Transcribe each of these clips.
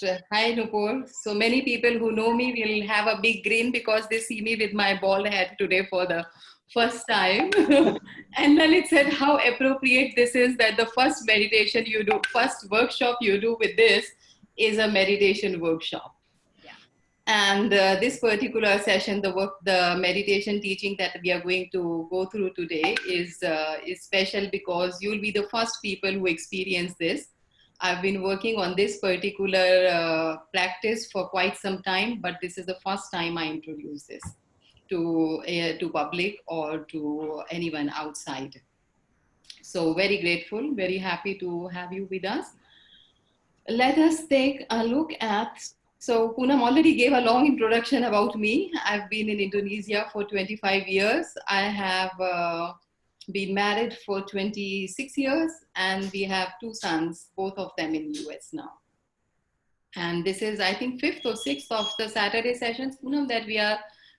Hi, Nupur. So many people who know me will have a big grin because they see me with my bald head today for the first time. And Lalit said how appropriate this is, that the first meditation you do, first workshop you do with this is a meditation workshop. And this particular session, the meditation teaching that we are going to go through today is special because you'll be the first people who experience this. I've been working on this particular practice for quite some time, but this is the first time I introduce this to public or to anyone outside. So very grateful, very happy to have you with us. Let us take a look at, so Poonam already gave a long introduction about me. I've been in Indonesia for 25 years. I have been married for 26 years and we have 2 sons, both of them in the US now. And this is, I think, 5th or 6th of the Saturday sessions, Poonam, that we are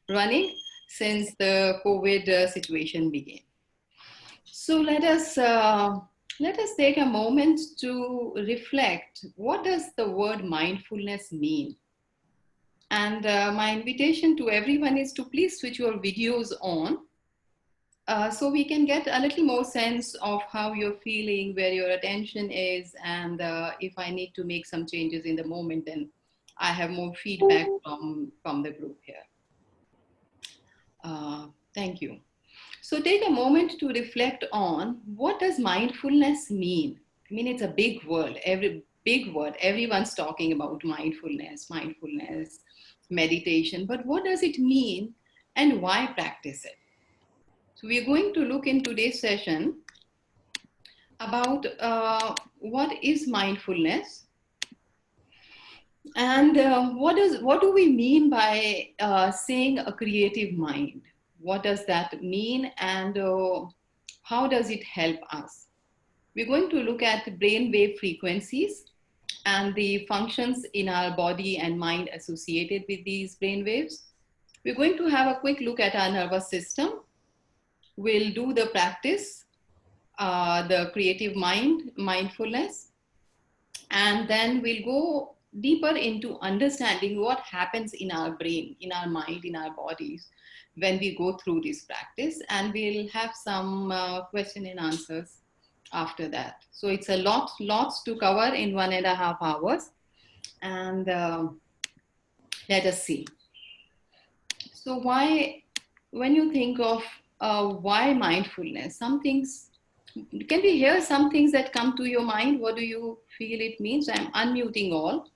running since the COVID situation began. So let us take a moment to reflect. What does the word mindfulness mean? And my invitation to everyone is to please switch your videos on so we can get a little more sense of how you're feeling, where your attention is, and if I need to make some changes in the moment, then I have more feedback from the group here. Thank you. So take a moment to reflect on, what does mindfulness mean? I mean, it's a big word, everyone's talking about mindfulness, meditation, but what does it mean and why practice it? So we're going to look in today's session about what is mindfulness and what do we mean by saying a creative mind? What does that mean, and how does it help us? We're going to look at brainwave frequencies and the functions in our body and mind associated with these brainwaves. We're going to have a quick look at our nervous system. We'll do the practice, the creative mind, mindfulness, and then we'll go deeper into understanding what happens in our brain, in our mind, in our bodies when we go through this practice, and we'll have some question and answers after that. So it's a lots to cover in 1.5 hours, and let us see. So when you think of why mindfulness, some things, can we hear some things that come to your mind? What do you feel it means? I'm unmuting all.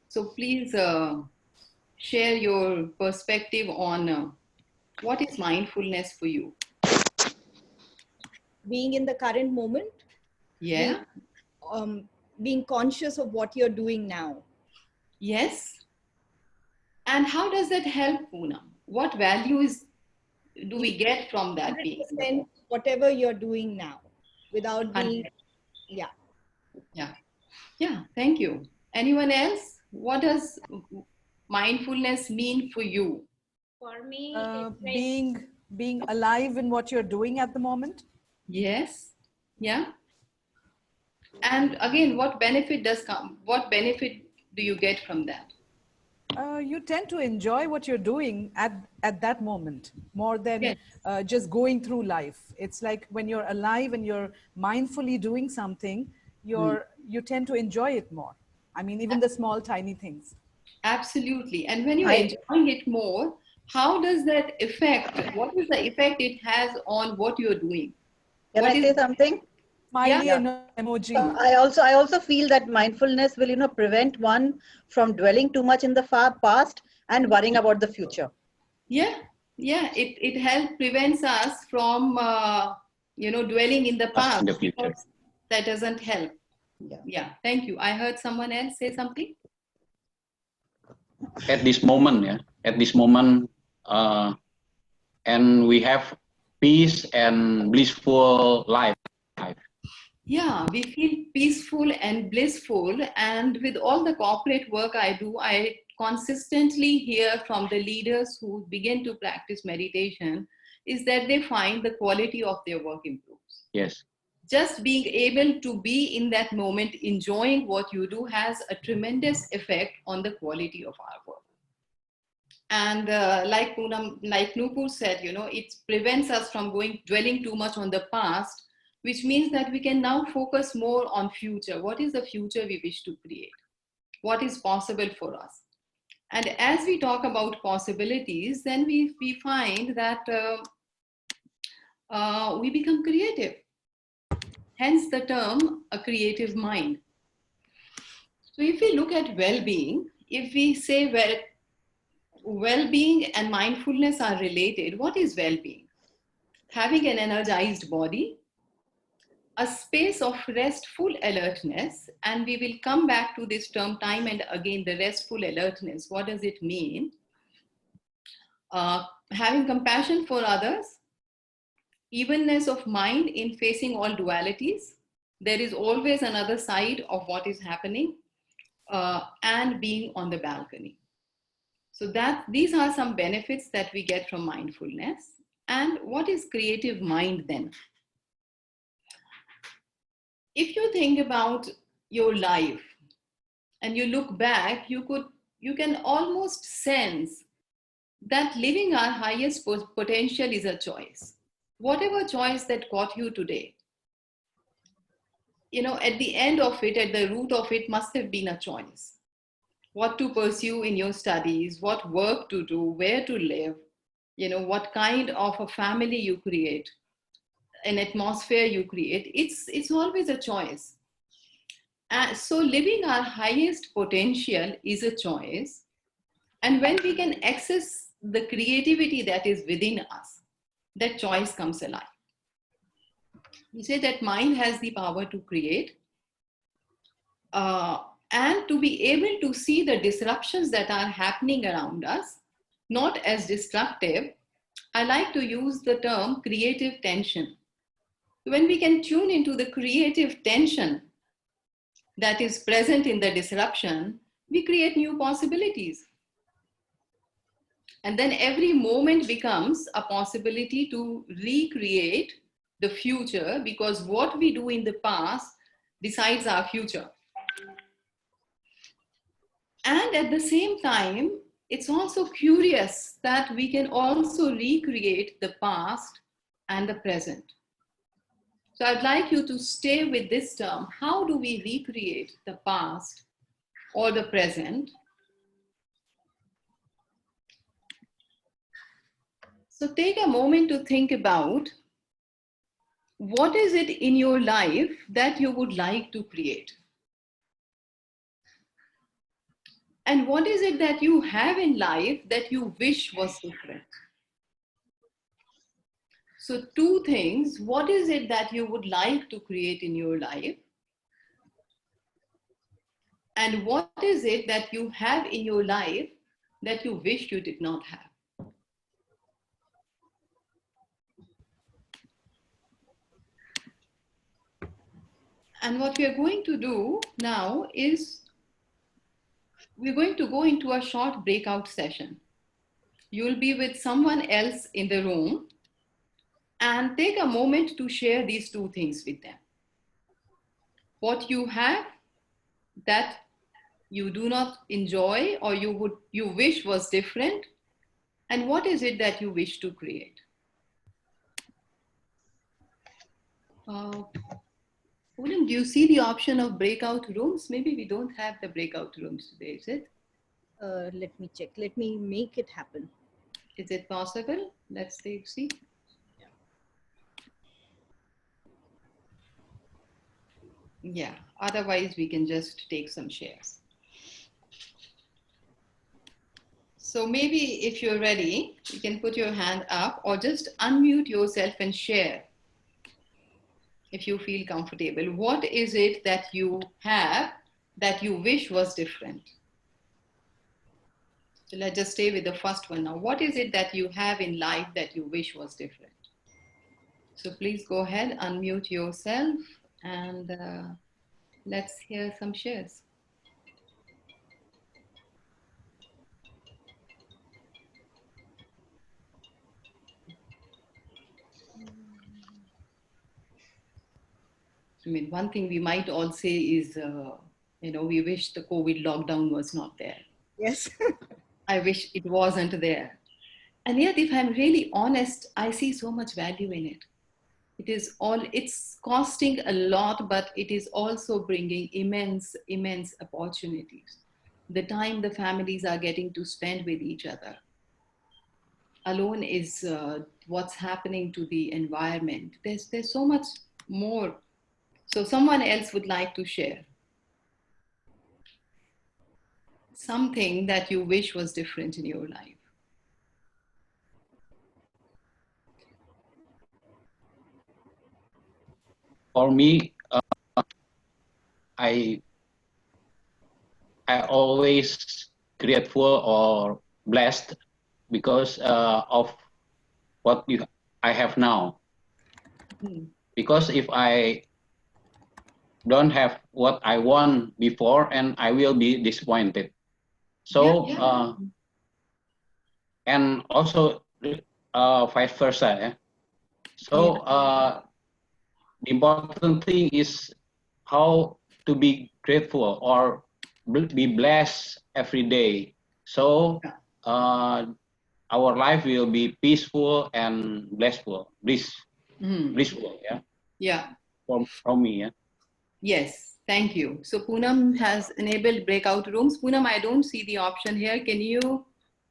So please share your perspective on what is mindfulness for you? Being in the current moment. Yeah. Being conscious of what you're doing now. Yes. And how does that help, Poonam? What values do we get from that being? Whatever you're doing now without being, yeah. Thank you. Anyone else? What does mindfulness mean for you? For me, being alive in what you're doing at the moment. Yes. Yeah. And again, what benefit does come? What benefit do you get from that? You tend to enjoy what you're doing at that moment more than just going through life. It's like when you're alive and you're mindfully doing something, you tend to enjoy it more. I mean, even the small, tiny things. Absolutely. And when you're enjoying it more, how does that affect, what is the effect it has on what you're doing? Can I say something? Smiley emoji. I also feel that mindfulness will, prevent one from dwelling too much in the past and worrying about the future. Yeah. It helps prevents us from, dwelling in the past. In the future. That doesn't help. Yeah. Thank you. I heard someone else say something. At this moment, and we have peace and blissful life. Yeah, we feel peaceful and blissful. And with all the corporate work I do, I consistently hear from the leaders who begin to practice meditation is that they find the quality of their work improves. Yes. just being able to be in that moment, enjoying what you do, has a tremendous effect on the quality of our work. And like Nupur said, it prevents us from dwelling too much on the past, which means that we can now focus more on future. What is the future we wish to create? What is possible for us? And as we talk about possibilities, then we find that we become creative. Hence the term, a creative mind. So if we look at well-being, if we say well-being and mindfulness are related, what is well-being? Having an energized body, a space of restful alertness, and we will come back to this term time and again, the restful alertness. What does it mean? Having compassion for others, evenness of mind in facing all dualities. There is always another side of what is happening, and being on the balcony. So these are some benefits that we get from mindfulness. And what is creative mind then? If you think about your life and you look back, you can almost sense that living our highest potential is a choice. Whatever choice that got you today, at the end of it, at the root of it, must have been a choice. What to pursue in your studies, what work to do, where to live, what kind of a family you create, an atmosphere you create. It's always a choice. So living our highest potential is a choice. And when we can access the creativity that is within us, that choice comes alive. We say that mind has the power to create, and to be able to see the disruptions that are happening around us, not as destructive. I like to use the term creative tension. When we can tune into the creative tension that is present in the disruption, we create new possibilities. And then every moment becomes a possibility to recreate the future, because what we do in the past decides our future. And at the same time, it's also curious that we can also recreate the past and the present. So I'd like you to stay with this term. How do we recreate the past or the present? So take a moment to think about, what is it in your life that you would like to create? And what is it that you have in life that you wish was different? So two things. What is it that you would like to create in your life? And what is it that you have in your life that you wish you did not have? And what we are going to do now is we're going to go into a short breakout session. You'll be with someone else in the room, and take a moment to share these two things with them. What you have that you do not enjoy or you wish was different, and what is it that you wish to create? Poonam, do you see the option of breakout rooms? Maybe we don't have the breakout rooms today, is it? Let me check. Let me make it happen. Is it possible? Let's see. Yeah, otherwise we can just take some shares. So maybe if you're ready, you can put your hand up or just unmute yourself and share if you feel comfortable. What is it that you have that you wish was different? So let's just stay with the first one now. What is it that you have in life that you wish was different? So please go ahead, unmute yourself, and let's hear some shares. I mean, one thing we might all say is, we wish the COVID lockdown was not there. Yes. I wish it wasn't there. And yet, if I'm really honest, I see so much value in it. It's costing a lot, but it is also bringing immense, immense opportunities. The time the families are getting to spend with each other alone is what's happening to the environment. There's so much more. So someone else would like to share something that you wish was different in your life. For me, I always grateful or blessed because of what I have now. Because if I don't have what I want before, and I will be disappointed. So and also vice versa. Yeah? So the important thing is how to be grateful or be blessed every day. So our life will be peaceful and blissful. Blissful, yeah. Yeah. From me, yeah. Yes, thank you. So Poonam has enabled breakout rooms. Poonam, I don't see the option here. Can you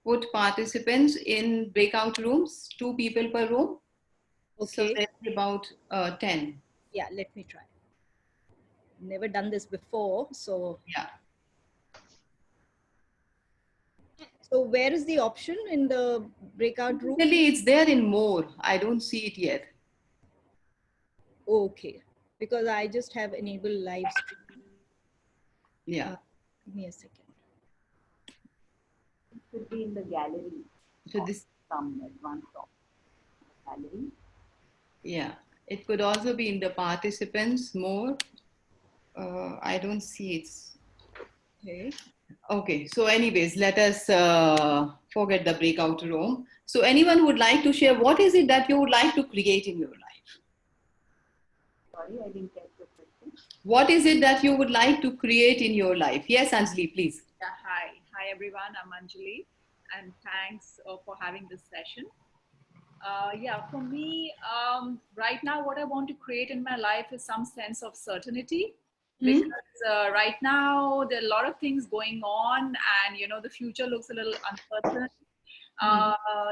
put participants in breakout rooms, 2 people per room? Okay. So that's about 10. Yeah, let me try. Never done this before, so. Yeah. So where is the option in the breakout room? Really, it's there in more. I don't see it yet. Okay, because I just have enabled live stream. Yeah. Give me a second. It should be in the gallery. So this Some advanced gallery. Yeah, it could also be in the participants more. I don't see it. Okay. Okay, so anyways, let us forget the breakout room. So anyone would like to share, what is it that you would like to create in your life? Sorry, I didn't catch the question. What is it that you would like to create in your life? Yes, Anjali, please. Yeah, hi everyone, I'm Anjali, and thanks for having this session. Yeah, for me, right now, what I want to create in my life is some sense of certainty. Because right now there are a lot of things going on, and the future looks a little uncertain.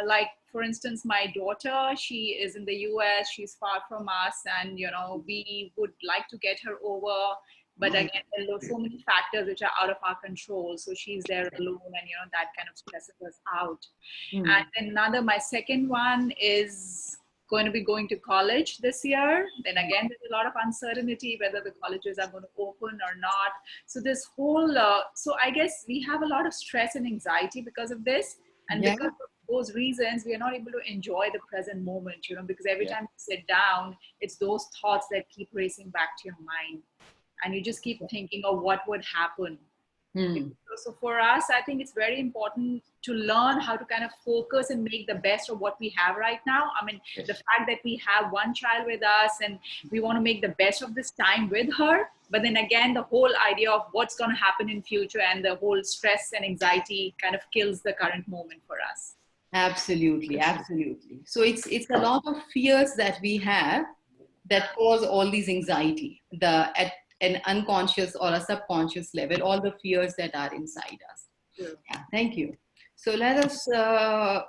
Like for instance, my daughter, she is in the US, she's far from us, and we would like to get her over, but again there are so many factors which are out of our control, so she's there alone, and that kind of stresses us out. And then my second one is going to be going to college this year. Then again, there's a lot of uncertainty whether the colleges are going to open or not. So this whole, so I guess we have a lot of stress and anxiety because of this. And because of those reasons, we are not able to enjoy the present moment, because every time you sit down, it's those thoughts that keep racing back to your mind. And you just keep thinking of what would happen. So for us, I think it's very important to learn how to kind of focus and make the best of what we have right now. I mean, the fact that we have one child with us and we want to make the best of this time with her. But then again, the whole idea of what's going to happen in future and the whole stress and anxiety kind of kills the current moment for us. Absolutely, absolutely. So it's a lot of fears that we have that cause all these anxiety, at an unconscious or a subconscious level, all the fears that are inside us. Sure. Yeah, thank you. So let us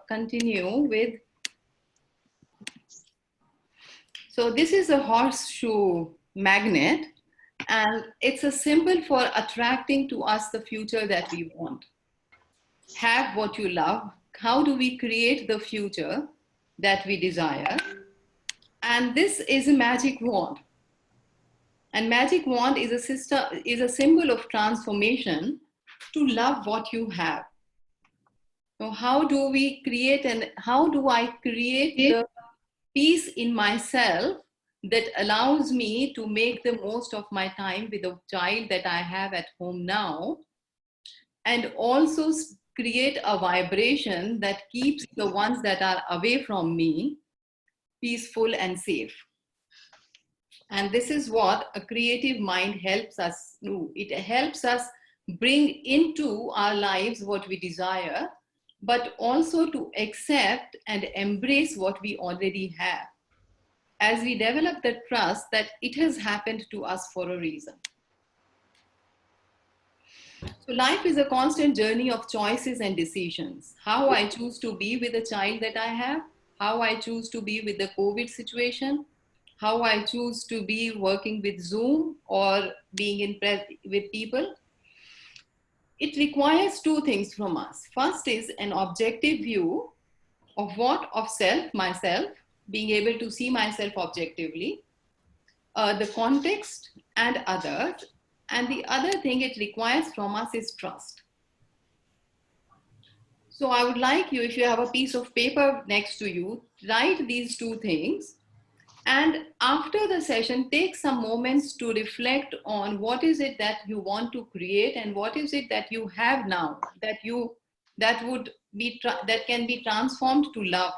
continue with, so this is a horseshoe magnet, and it's a symbol for attracting to us the future that we want. Have what you love. How do we create the future that we desire? And this is a magic wand. And magic wand is a symbol of transformation to love what you have. So how do we create, and how do I create the peace in myself that allows me to make the most of my time with the child that I have at home now, and also create a vibration that keeps the ones that are away from me peaceful and safe. And this is what a creative mind helps us do. It helps us bring into our lives what we desire, but also to accept and embrace what we already have, as we develop the trust that it has happened to us for a reason. So life is a constant journey of choices and decisions. How I choose to be with the child that I have, how I choose to be with the COVID situation, how I choose to be working with Zoom or being with people. It requires two things from us. First is an objective view of what? Of self, myself, being able to see myself objectively, the context and others. And the other thing it requires from us is trust. So I would like you, if you have a piece of paper next to you, write these two things. And after the session, take some moments to reflect on what is it that you want to create and what is it that you have now that can be transformed to love,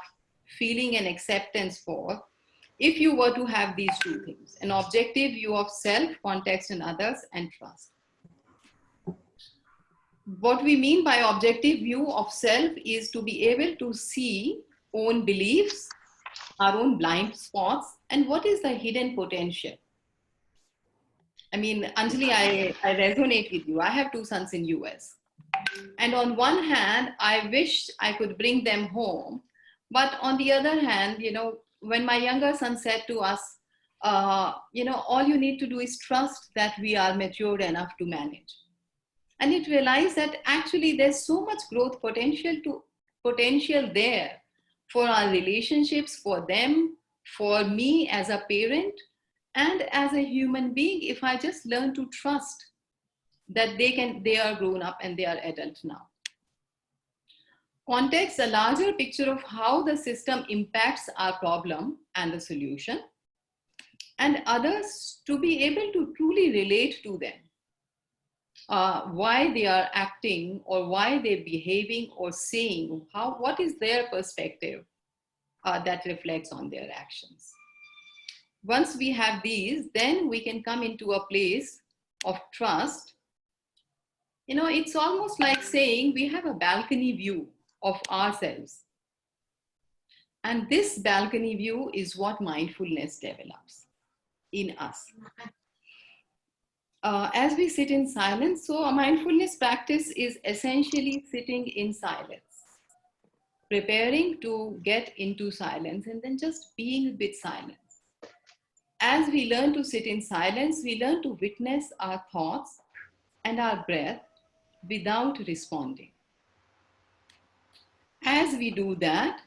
feeling and acceptance for, if you were to have these two things: an objective view of self, context and others, and trust. What we mean by objective view of self is to be able to see own beliefs, our own blind spots, and what is the hidden potential. I mean, Anjali, I resonate with you. I have two sons in US. And on one hand, I wish I could bring them home. But on the other hand, when my younger son said to us, all you need to do is trust that we are mature enough to manage. And it realized that actually there's so much growth potential there for our relationships, for them, for me as a parent, and as a human being, if I just learn to trust that they are grown up and they are adult now. Context, a larger picture of how the system impacts our problem and the solution, and others, to be able to truly relate to them. Why they are acting or why they're behaving or saying, what is their perspective that reflects on their actions. Once we have these, then we can come into a place of trust. It's almost like saying we have a balcony view of ourselves. And this balcony view is what mindfulness develops in us. As we sit in silence, so a mindfulness practice is essentially sitting in silence, preparing to get into silence and then just being with silence. As we learn to sit in silence, we learn to witness our thoughts and our breath without responding. As we do that,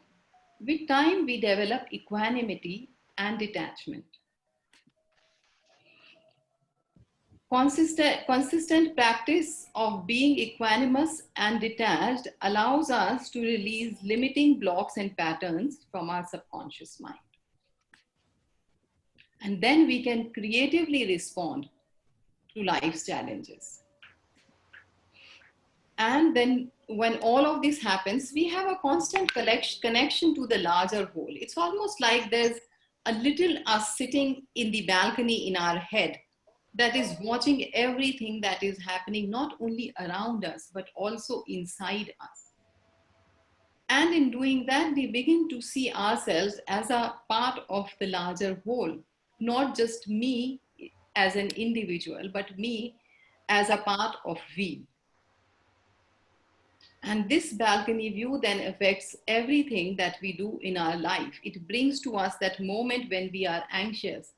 with time we develop equanimity and detachment. Consistent practice of being equanimous and detached allows us to release limiting blocks and patterns from our subconscious mind. And then we can creatively respond to life's challenges. And then when all of this happens, we have a constant connection to the larger whole. It's almost like there's a little us sitting in the balcony in our head that is watching everything that is happening, not only around us, but also inside us. And in doing that, we begin to see ourselves as a part of the larger whole, not just me as an individual, but me as a part of we. And this balcony view then affects everything that we do in our life. It brings to us that moment when we are anxious.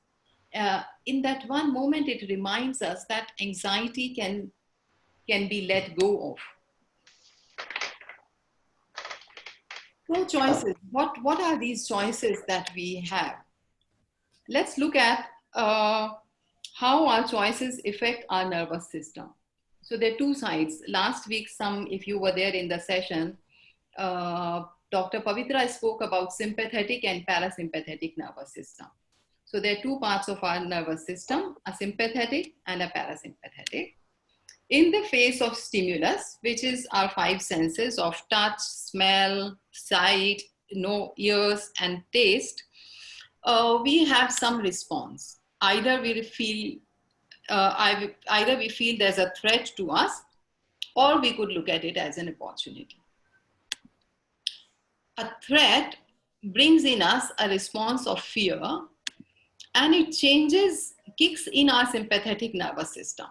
In that one moment, it reminds us that anxiety can be let go of. So choices, what are these choices that we have? Let's look at how our choices affect our nervous system. So there are two sides. Last week, if you were there in the session, Dr. Pavitra spoke about sympathetic and parasympathetic nervous system. So there are two parts of our nervous system, a sympathetic and a parasympathetic. In the face of stimulus, which is our five senses of touch, smell, sight, ears, and taste, we have some response. either we feel either we feel there's a threat to us, or we could look at it as an opportunity. A threat brings in us a response of fear, and it kicks in our sympathetic nervous system.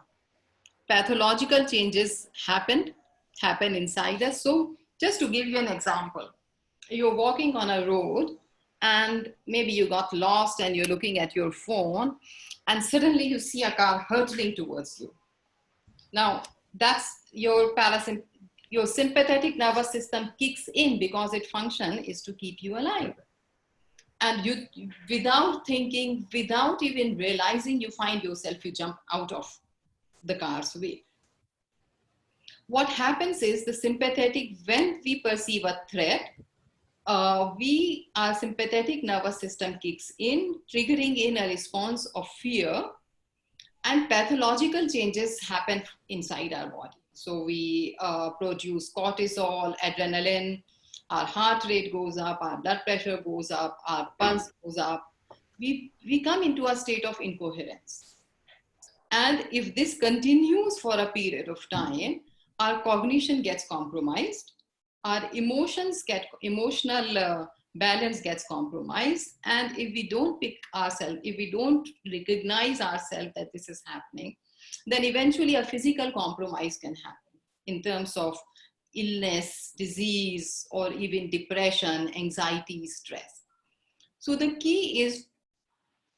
Pathological changes happen inside us. So just to give you an example, you're walking on a road and maybe you got lost and you're looking at your phone and suddenly you see a car hurtling towards you. Now that's your sympathetic nervous system kicks in because its function is to keep you alive. And you, without thinking, without even realizing, you find yourself, you jump out of the car's way. What happens is the sympathetic, when we perceive a threat, our sympathetic nervous system kicks in, triggering in a response of fear, and pathological changes happen inside our body. So we produce cortisol, adrenaline, our heart rate goes up, our blood pressure goes up, our pulse goes up. We come into a state of incoherence. And if this continues for a period of time, our cognition gets compromised, our emotional balance gets compromised. And if we don't pick ourselves, if we don't recognize ourselves that this is happening, then eventually a physical compromise can happen in terms of illness, disease, or even depression, anxiety, stress. So the key is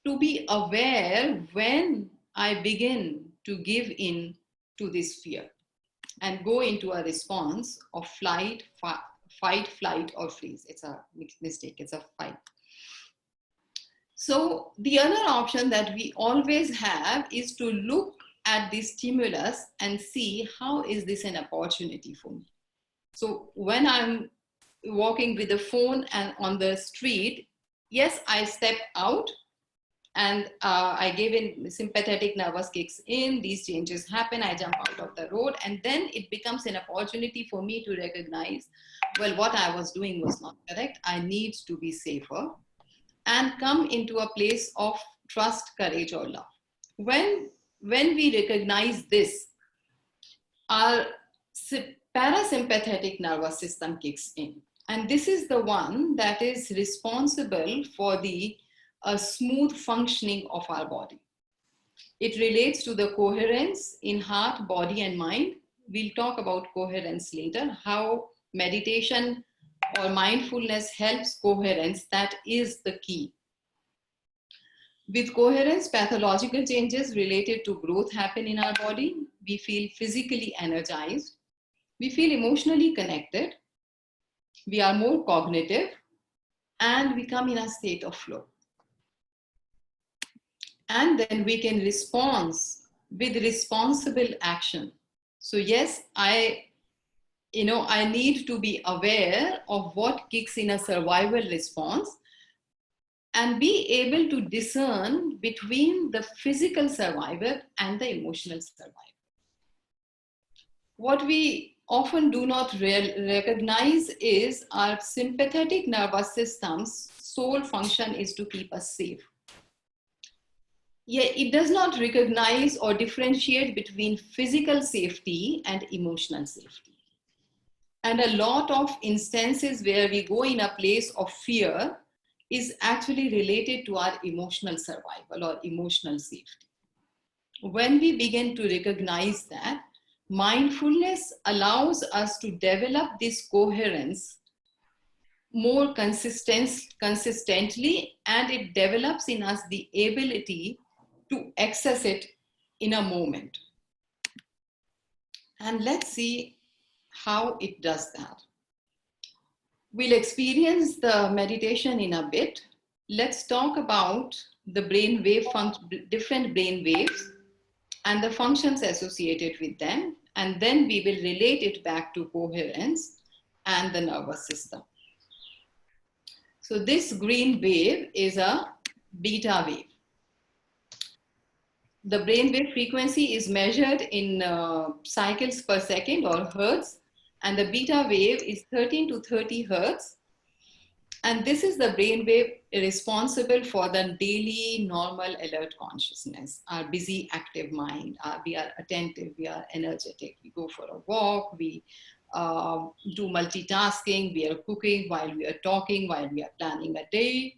to be aware when I begin to give in to this fear and go into a response of fight, flight, or freeze. It's a mistake, it's a fight. So the other option that we always have is to look at this stimulus and see how is this an opportunity for me. So when I'm walking with the phone and on the street, yes, I step out and I give in, sympathetic nervous kicks in, these changes happen, I jump out of the road, and then it becomes an opportunity for me to recognize, well, what I was doing was not correct, I need to be safer, and come into a place of trust, courage, or love. When we recognize this, our parasympathetic nervous system kicks in. And this is the one that is responsible for the smooth functioning of our body. It relates to the coherence in heart, body, and mind. We'll talk about coherence later, how meditation or mindfulness helps coherence. That is the key. With coherence, pathological changes related to growth happen in our body. We feel physically energized. We feel emotionally connected. We are more cognitive, and we come in a state of flow. And then we can respond with responsible action. So yes, I need to be aware of what kicks in a survival response and be able to discern between the physical survivor and the emotional survivor. What we often do not recognize is our sympathetic nervous system's sole function is to keep us safe. Yet it does not recognize or differentiate between physical safety and emotional safety. And a lot of instances where we go in a place of fear is actually related to our emotional survival or emotional safety. When we begin to recognize that, mindfulness allows us to develop this coherence more consistently, and it develops in us the ability to access it in a moment. And let's see how it does that. We'll experience the meditation in a bit. Let's talk about the different brain waves and the functions associated with them. And then we will relate it back to coherence and the nervous system. So this green wave is a beta wave. The brainwave frequency is measured in cycles per second or hertz, and the beta wave is 13 to 30 hertz. And this is the brainwave responsible for the daily normal alert consciousness, our busy active mind. We are attentive, we are energetic, we go for a walk, we do multitasking, we are cooking while we are talking, while we are planning a day.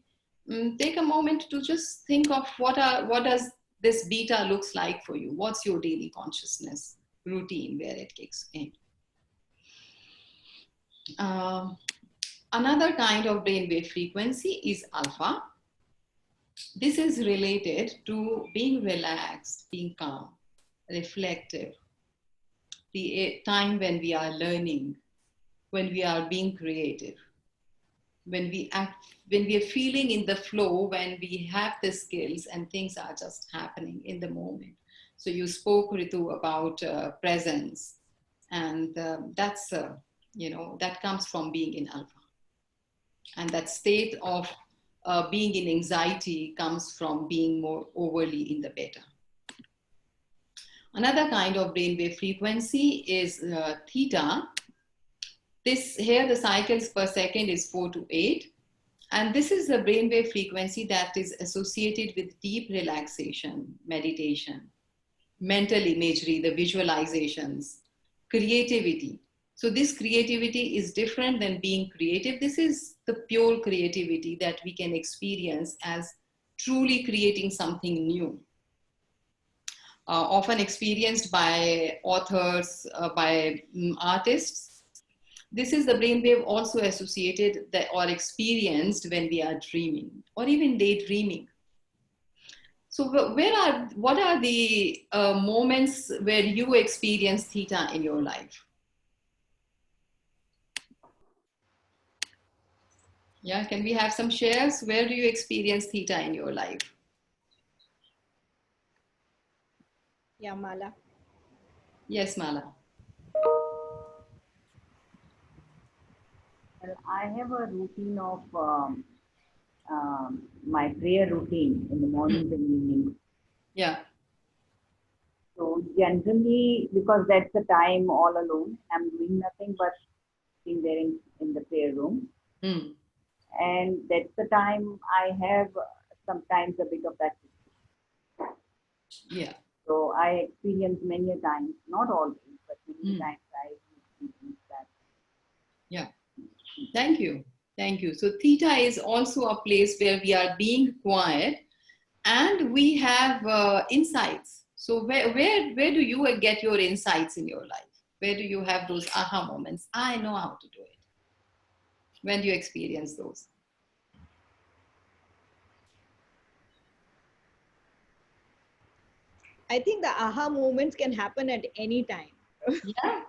Take a moment to just think of what does this beta looks like for you. What's your daily consciousness routine where it kicks in? Another kind of brainwave frequency is alpha. This is related to being relaxed, being calm, reflective, the time when we are learning, when we are being creative, when we are feeling in the flow, when we have the skills and things are just happening in the moment. So you spoke, Ritu, about presence, and that's that comes from being in alpha. And that state of being in anxiety comes from being more overly in the beta. Another kind of brainwave frequency is theta. Here the cycles per second is 4 to 8. And this is the brainwave frequency that is associated with deep relaxation, meditation, mental imagery, the visualizations, creativity. So this creativity is different than being creative. This is the pure creativity that we can experience as truly creating something new. Often experienced by authors, by artists. This is the brainwave also associated or experienced when we are dreaming or even daydreaming. So what are the moments where you experience theta in your life? Yeah, can we have some shares? Where do you experience theta in your life? Yeah, Mala. Yes, Mala. Well, I have a routine of my prayer routine in the mornings and evenings. Yeah. So generally, because that's the time all alone, I'm doing nothing but sitting there in the prayer room. And that's the time I have sometimes a bit of that. Yeah. So I experience many a times, not always, but many times I experience that. Yeah. Thank you. Thank you. So theta is also a place where we are being quiet and we have insights. So where do you get your insights in your life? Where do you have those aha moments? I know how to do it. When do you experience those? I think the aha moments can happen at any time. Yeah.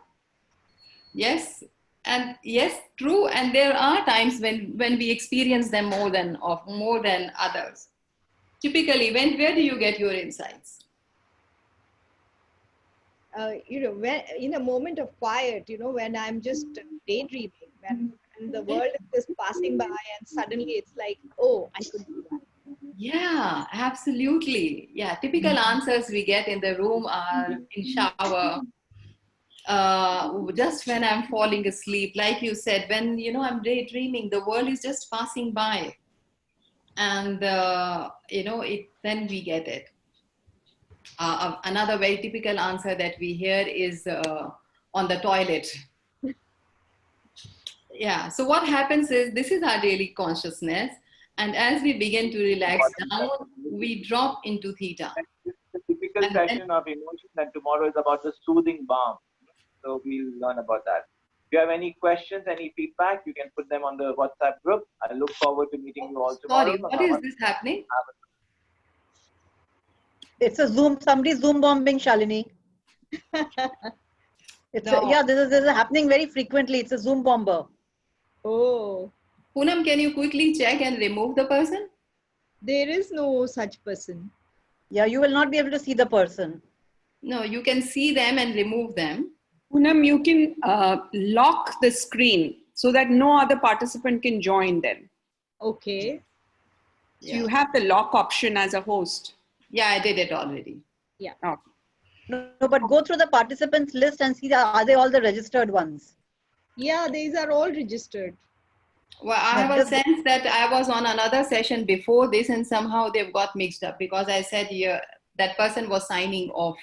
Yes. And yes, true. And there are times when we experience them more than others. Typically, where do you get your insights? When in a moment of quiet, when I'm just daydreaming, when the world is just passing by and suddenly it's like, oh, I could do that. Yeah, absolutely. Yeah, typical answers we get in the room are in shower, just when I'm falling asleep. Like you said, when I'm daydreaming, the world is just passing by, and then we get it. Another very typical answer that we hear is on the toilet. Yeah. So what happens is this is our daily consciousness. And as we begin to relax down, we drop into theta. It's a typical session of emotion, and tomorrow is about the soothing balm. So we'll learn about that. If you have any questions, any feedback, you can put them on the WhatsApp group. I look forward to meeting you all tomorrow. Sorry, what is this happening? It's a Zoom, somebody's Zoom bombing, Shalini. Yeah, this is happening very frequently. It's a Zoom bomber. Oh. Poonam, can you quickly check and remove the person? There is no such person. Yeah, you will not be able to see the person. No, you can see them and remove them. Poonam, you can lock the screen so that no other participant can join them. Okay. So you have the lock option as a host. Yeah, I did it already. Yeah. Okay. No, but go through the participants list and see, are they all the registered ones? Yeah, these are all registered. Well, I have a sense that I was on another session before this and somehow they've got mixed up because I said yeah, that person was signing off.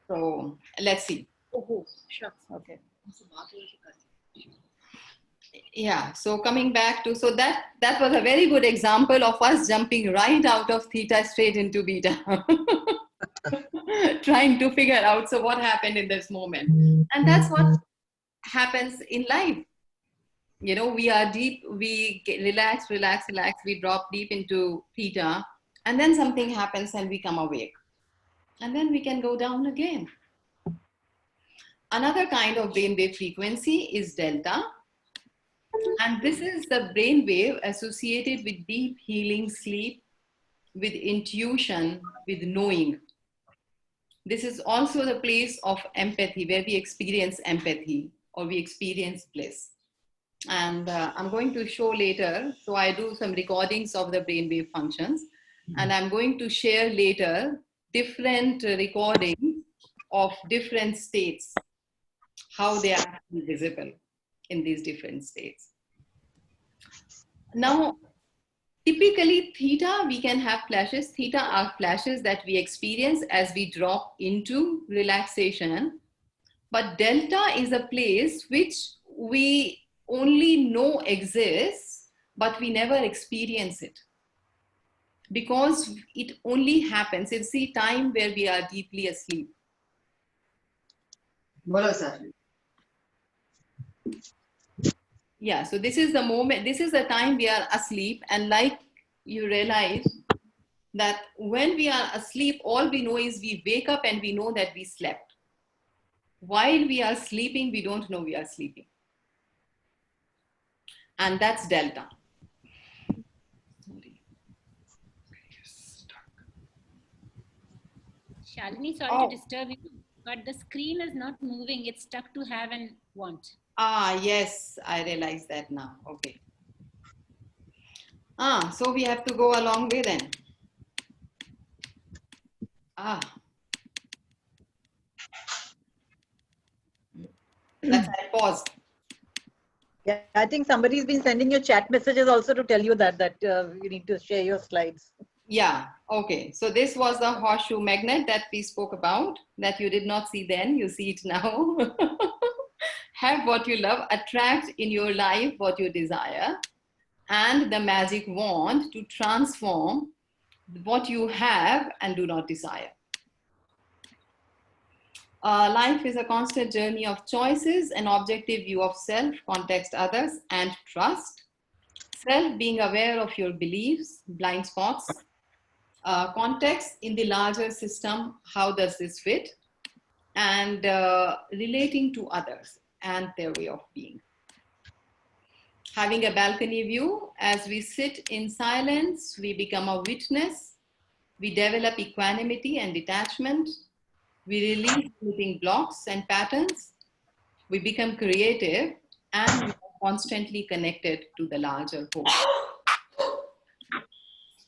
So let's see. Oh, shucks. Okay. Yeah, so coming back to, so that was a very good example of us jumping right out of theta straight into beta. Trying to figure out, so what happened in this moment? And that's what happens in life. You know, we are deep, we get relax, we drop deep into theta, and then something happens and we come awake. And then we can go down again. Another kind of brainwave frequency is delta. And this is the brainwave associated with deep healing sleep, with intuition, with knowing. This is also the place of empathy, where we experience empathy or we experience bliss. And I'm going to show later. So I do some recordings of the brainwave functions, and I'm going to share later different recordings of different states, how they are visible in these different states. Now, typically theta, we can have flashes. Theta are flashes that we experience as we drop into relaxation. But delta is a place which we only know exists, but we never experience it. Because it only happens, it's the time where we are deeply asleep. Yeah, so this is the moment, this is the time we are asleep, and like you realize that when we are asleep, all we know is we wake up and we know that we slept. While we are sleeping, we don't know we are sleeping. And that's delta. Shalini, sorry to disturb you, but the screen is not moving. It's stuck to have and want. Ah, yes, I realize that now. Okay. Ah, so we have to go a long way then. Ah. That's why I paused. Yeah, I think somebody's been sending you chat messages also to tell you that you need to share your slides. Yeah, okay. So this was the horseshoe magnet that we spoke about, that you did not see then, you see it now. Have what you love, attract in your life what you desire, and the magic wand to transform what you have and do not desire. Life is a constant journey of choices, an objective view of self, context others, and trust. Self, being aware of your beliefs, blind spots, context in the larger system, how does this fit, and relating to others and their way of being. Having a balcony view, as we sit in silence, we become a witness, we develop equanimity and detachment, we release limiting blocks and patterns, we become creative, and we are constantly connected to the larger whole.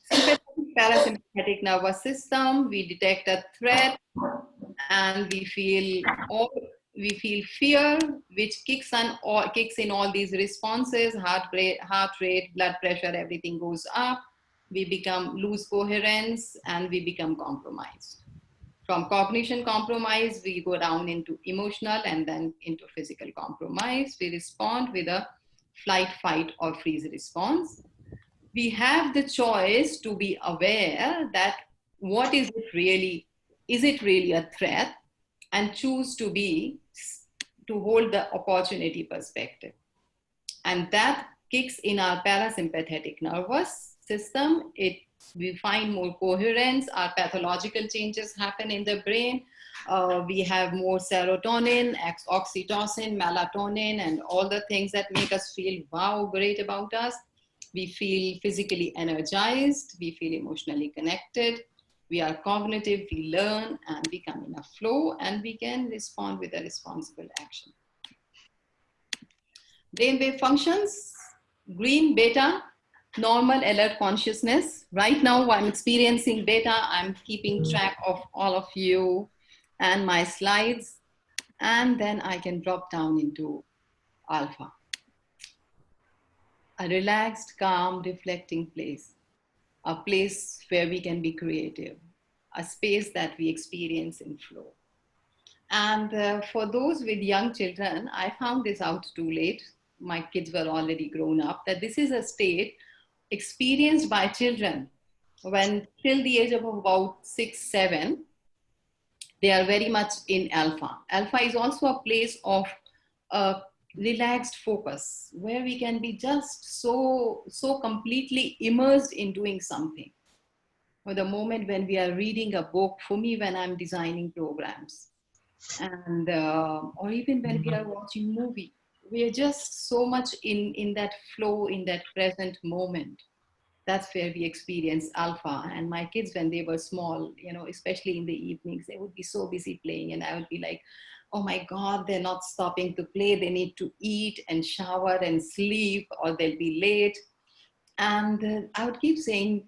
Sympathetic, parasympathetic nervous system, we detect a threat and we feel fear, which kicks in all these responses, heart rate, blood pressure, everything goes up. We lose coherence and we become compromised. From cognition compromise, we go down into emotional and then into physical compromise. We respond with a flight, fight, or freeze response. We have the choice to be aware that what is it really a threat, and choose to hold the opportunity perspective. And that kicks in our parasympathetic nervous system. We find more coherence, our pathological changes happen in the brain. We have more serotonin, oxytocin, melatonin, and all the things that make us feel, wow, great about us. We feel physically energized, we feel emotionally connected, we are cognitive, we learn and we come in a flow, and we can respond with a responsible action. Brainwave functions, green, beta, normal, alert consciousness. Right now I'm experiencing beta. I'm keeping track of all of you and my slides, and then I can drop down into alpha. a relaxed, calm, reflecting place, a place where we can be creative, a space that we experience in flow. And for those with young children, I found this out too late. My kids were already grown up, that this is a state experienced by children when till the age of about 6, 7, they are very much in alpha. Alpha is also a place of relaxed focus where we can be just so completely immersed in doing something. Or the moment when we are reading a book, for me, when I'm designing programs, and or even when we are watching movie, we are just so much in that flow, in that present moment. That's where we experience alpha. And my kids, when they were small, especially in the evenings, they would be so busy playing, and I would be like, oh my God, they're not stopping to play. They need to eat and shower and sleep, or they'll be late. And I would keep saying,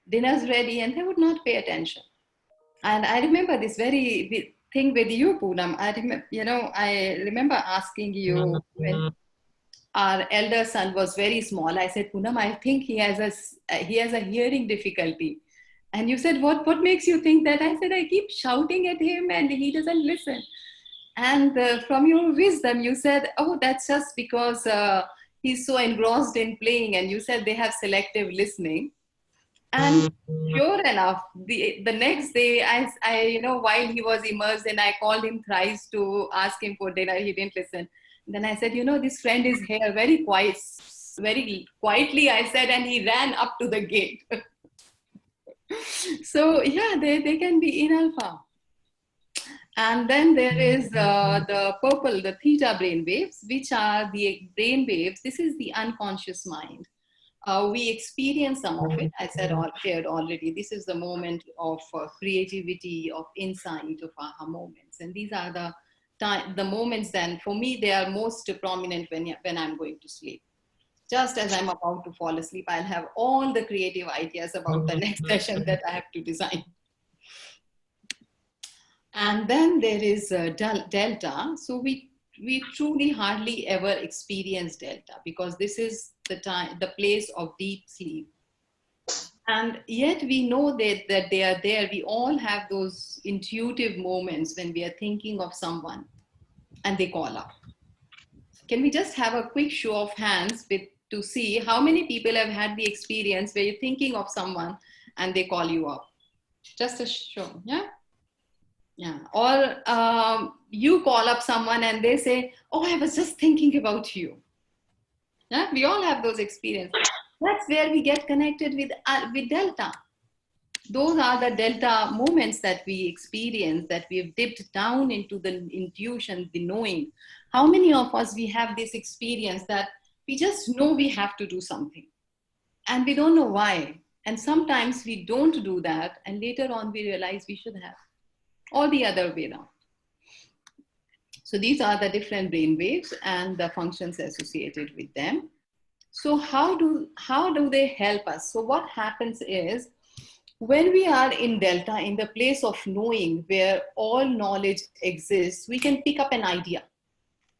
dinner's ready, and they would not pay attention. And I remember this very thing with you, Poonam. I remember asking you when our elder son was very small. I said, Poonam, I think he has a hearing difficulty. And you said, what makes you think that? I said, I keep shouting at him and he doesn't listen. And from your wisdom, you said, oh, that's just because he's so engrossed in playing. And you said they have selective listening. And sure enough, the next day, while he was immersed, and I called him thrice to ask him for dinner, he didn't listen. Then I said, this friend is here, very quietly, I said, and he ran up to the gate. So yeah, they can be in alpha. And then there is the purple, the theta brain waves, which are the brain waves. This is the unconscious mind. We experience some of it, I shared already. This is the moment of creativity, of insight, of aha moments. And these are the moments then, for me, they are most prominent when I'm going to sleep. Just as I'm about to fall asleep, I'll have all the creative ideas about the next session that I have to design. And then there is delta. So we truly hardly ever experience delta, because this is the place of deep sleep. And yet we know that they are there. We all have those intuitive moments when we are thinking of someone and they call up. Can we just have a quick show of hands to see how many people have had the experience where you're thinking of someone and they call you up? Just a show, yeah? Yeah. Or you call up someone and they say, oh, I was just thinking about you. Yeah, we all have those experiences. That's where we get connected with delta. Those are the delta moments that we experience, that we have dipped down into the intuition, the knowing. How many of us we have this experience that we just know we have to do something and we don't know why. And sometimes we don't do that, and later on we realize we should have, or the other way around. So these are the different brain waves and the functions associated with them. So how do they help us? So what happens is, when we are in delta, in the place of knowing where all knowledge exists, we can pick up an idea.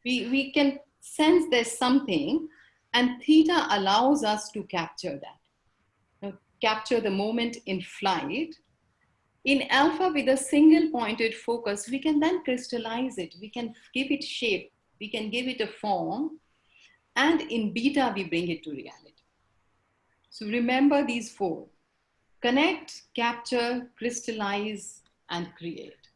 We can sense there's something, and theta allows us to capture that. Capture the moment in flight. In alpha, with a single pointed focus, we can then crystallize it. We can give it shape. We can give it a form. And in beta, we bring it to reality. So remember these four: connect, capture, crystallize, and create.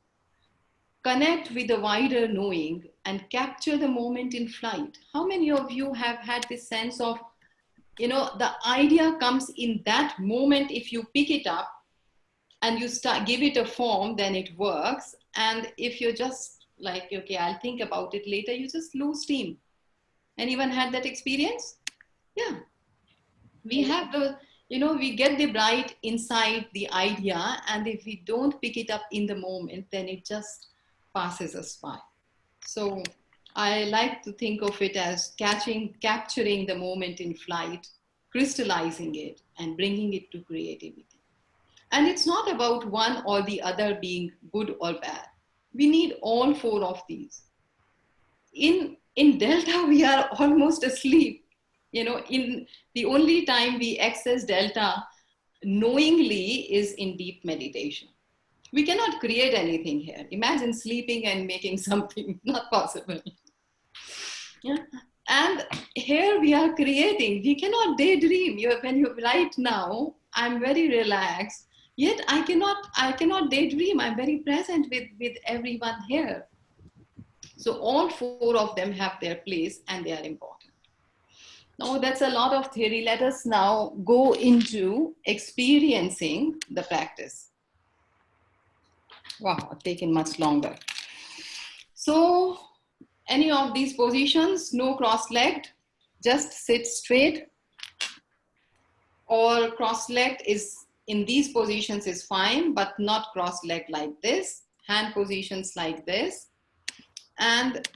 Connect with the wider knowing and capture the moment in flight. How many of you have had this sense of, the idea comes in that moment? If you pick it up and you give it a form, then it works. And if you're just like, okay, I'll think about it later, you just lose steam. Anyone had that experience? Yeah. We have we get the bright inside the idea, and if we don't pick it up in the moment, then it just passes us by. So I like to think of it as capturing the moment in flight, crystallizing it, and bringing it to creativity. And it's not about one or the other being good or bad. We need all four of these. In delta, we are almost asleep. In the only time we access delta knowingly is in deep meditation. We cannot create anything here. Imagine sleeping and making something, not possible. Yeah. And here we are creating. We cannot daydream. Right now, I'm very relaxed, yet I cannot daydream. I'm very present with everyone here. So all four of them have their place and they are important. Now that's a lot of theory. Let us now go into experiencing the practice. Wow, it's taken much longer. So any of these positions, no cross-legged, just sit straight, or cross-legged is in these positions is fine, but not cross-legged like this. Hand positions like this. And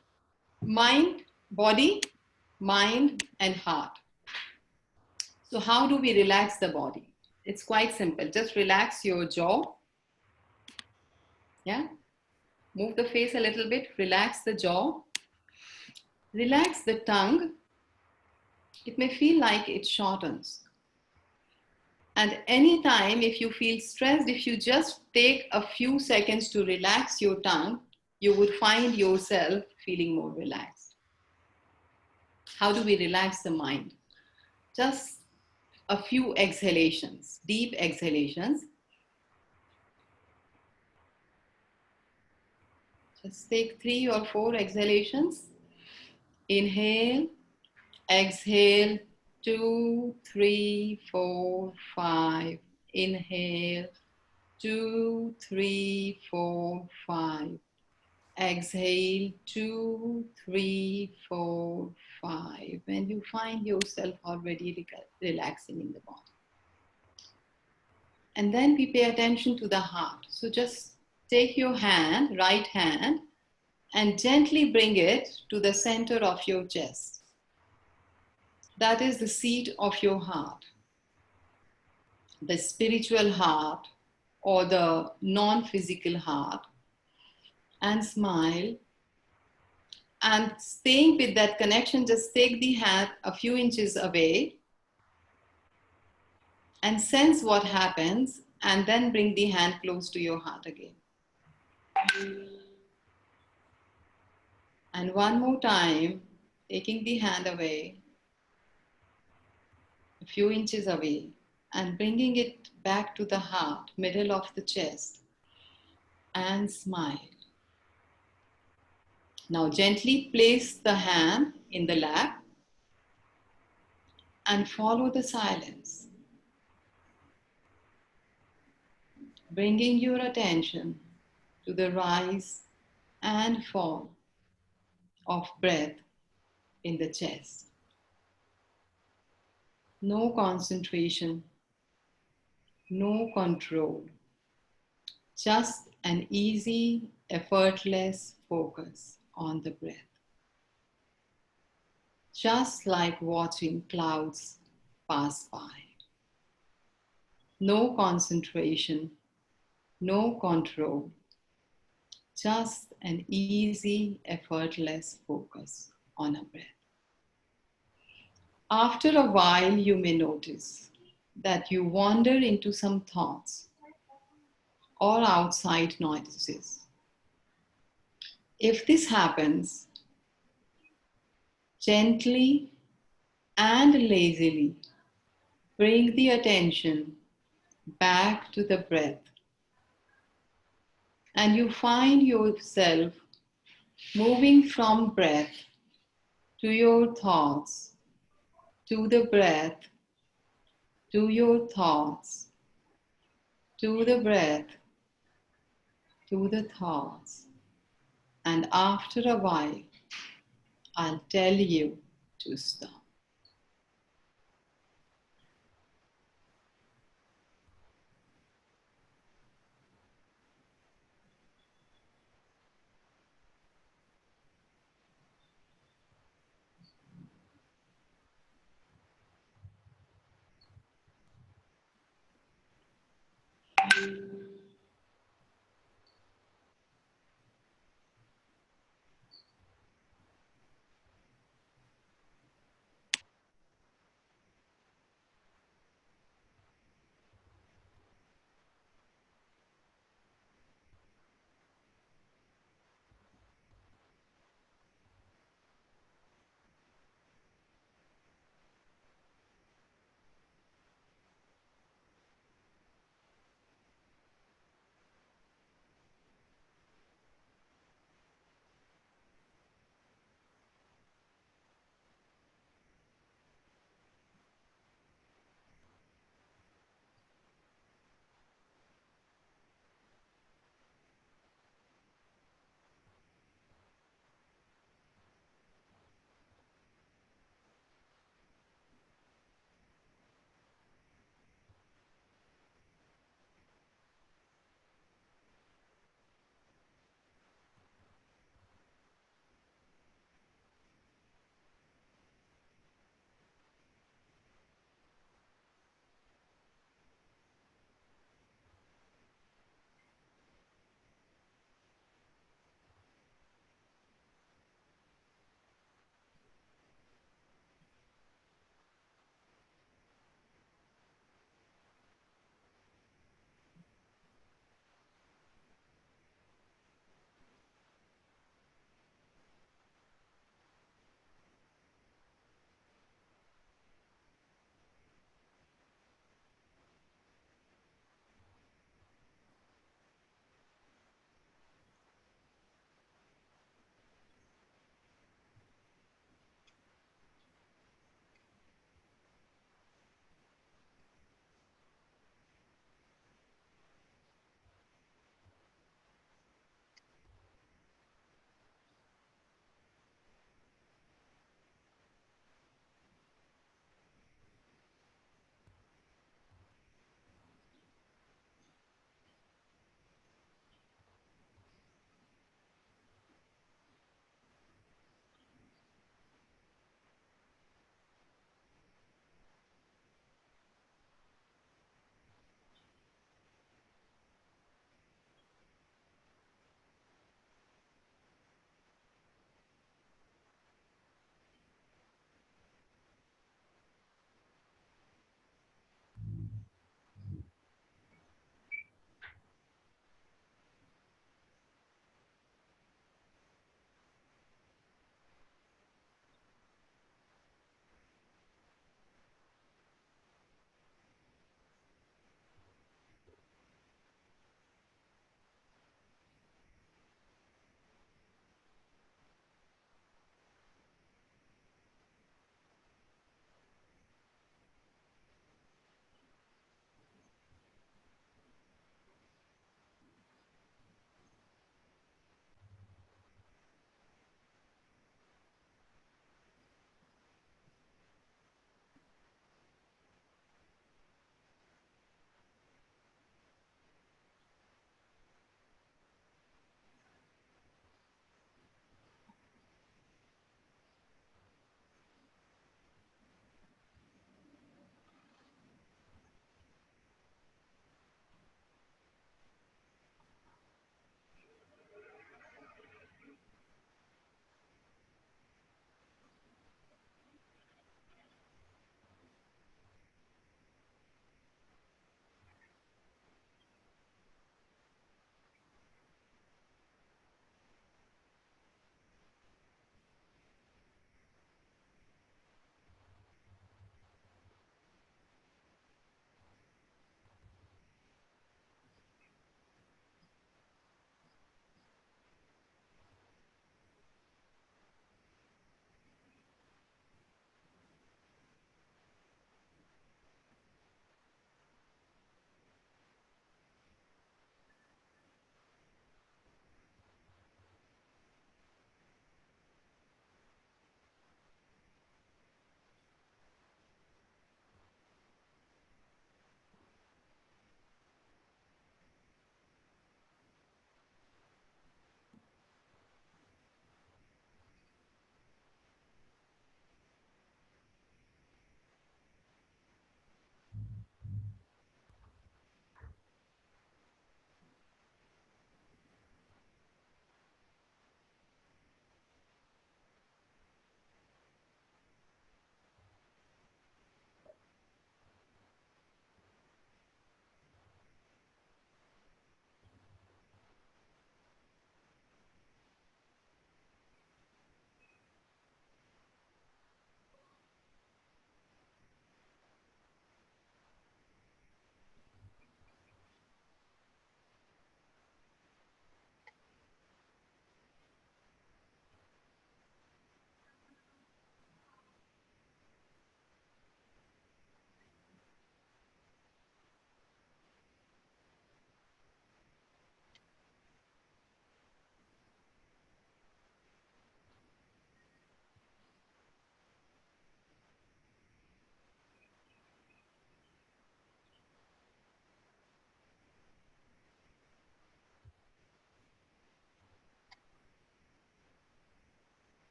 mind, body, mind, and heart. So how do we relax the body? It's quite simple. Just relax your jaw. Yeah. Move the face a little bit. Relax the jaw. Relax the tongue. It may feel like it shortens. And anytime if you feel stressed, if you just take a few seconds to relax your tongue, you would find yourself feeling more relaxed. How do we relax the mind? Just a few exhalations, deep exhalations. Just take 3 or 4 exhalations. Inhale, exhale, 2, 3, 4, 5. Inhale, 2, 3, 4, 5. Exhale, 2, 3, 4, 5. And you find yourself already relaxing in the body. And then we pay attention to the heart. So just take your hand, right hand, and gently bring it to the center of your chest. That is the seat of your heart, the spiritual heart or the non-physical heart. And smile. And staying with that connection, just take the hand a few inches away and sense what happens, and then bring the hand close to your heart again. And one more time, taking the hand away, a few inches away, and bringing it back to the heart, middle of the chest, and smile. Now gently place the hand in the lap and follow the silence, bringing your attention to the rise and fall of breath in the chest. No concentration, no control, just an easy, effortless focus on the breath. Just like watching clouds pass by. No concentration, no control, just an easy, effortless focus on a breath. After a while, you may notice that you wander into some thoughts or outside noises. If this happens, gently and lazily bring the attention back to the breath, and you find yourself moving from breath to your thoughts, to the breath, to your thoughts, to the breath, to the thoughts. And after a while, I'll tell you to stop.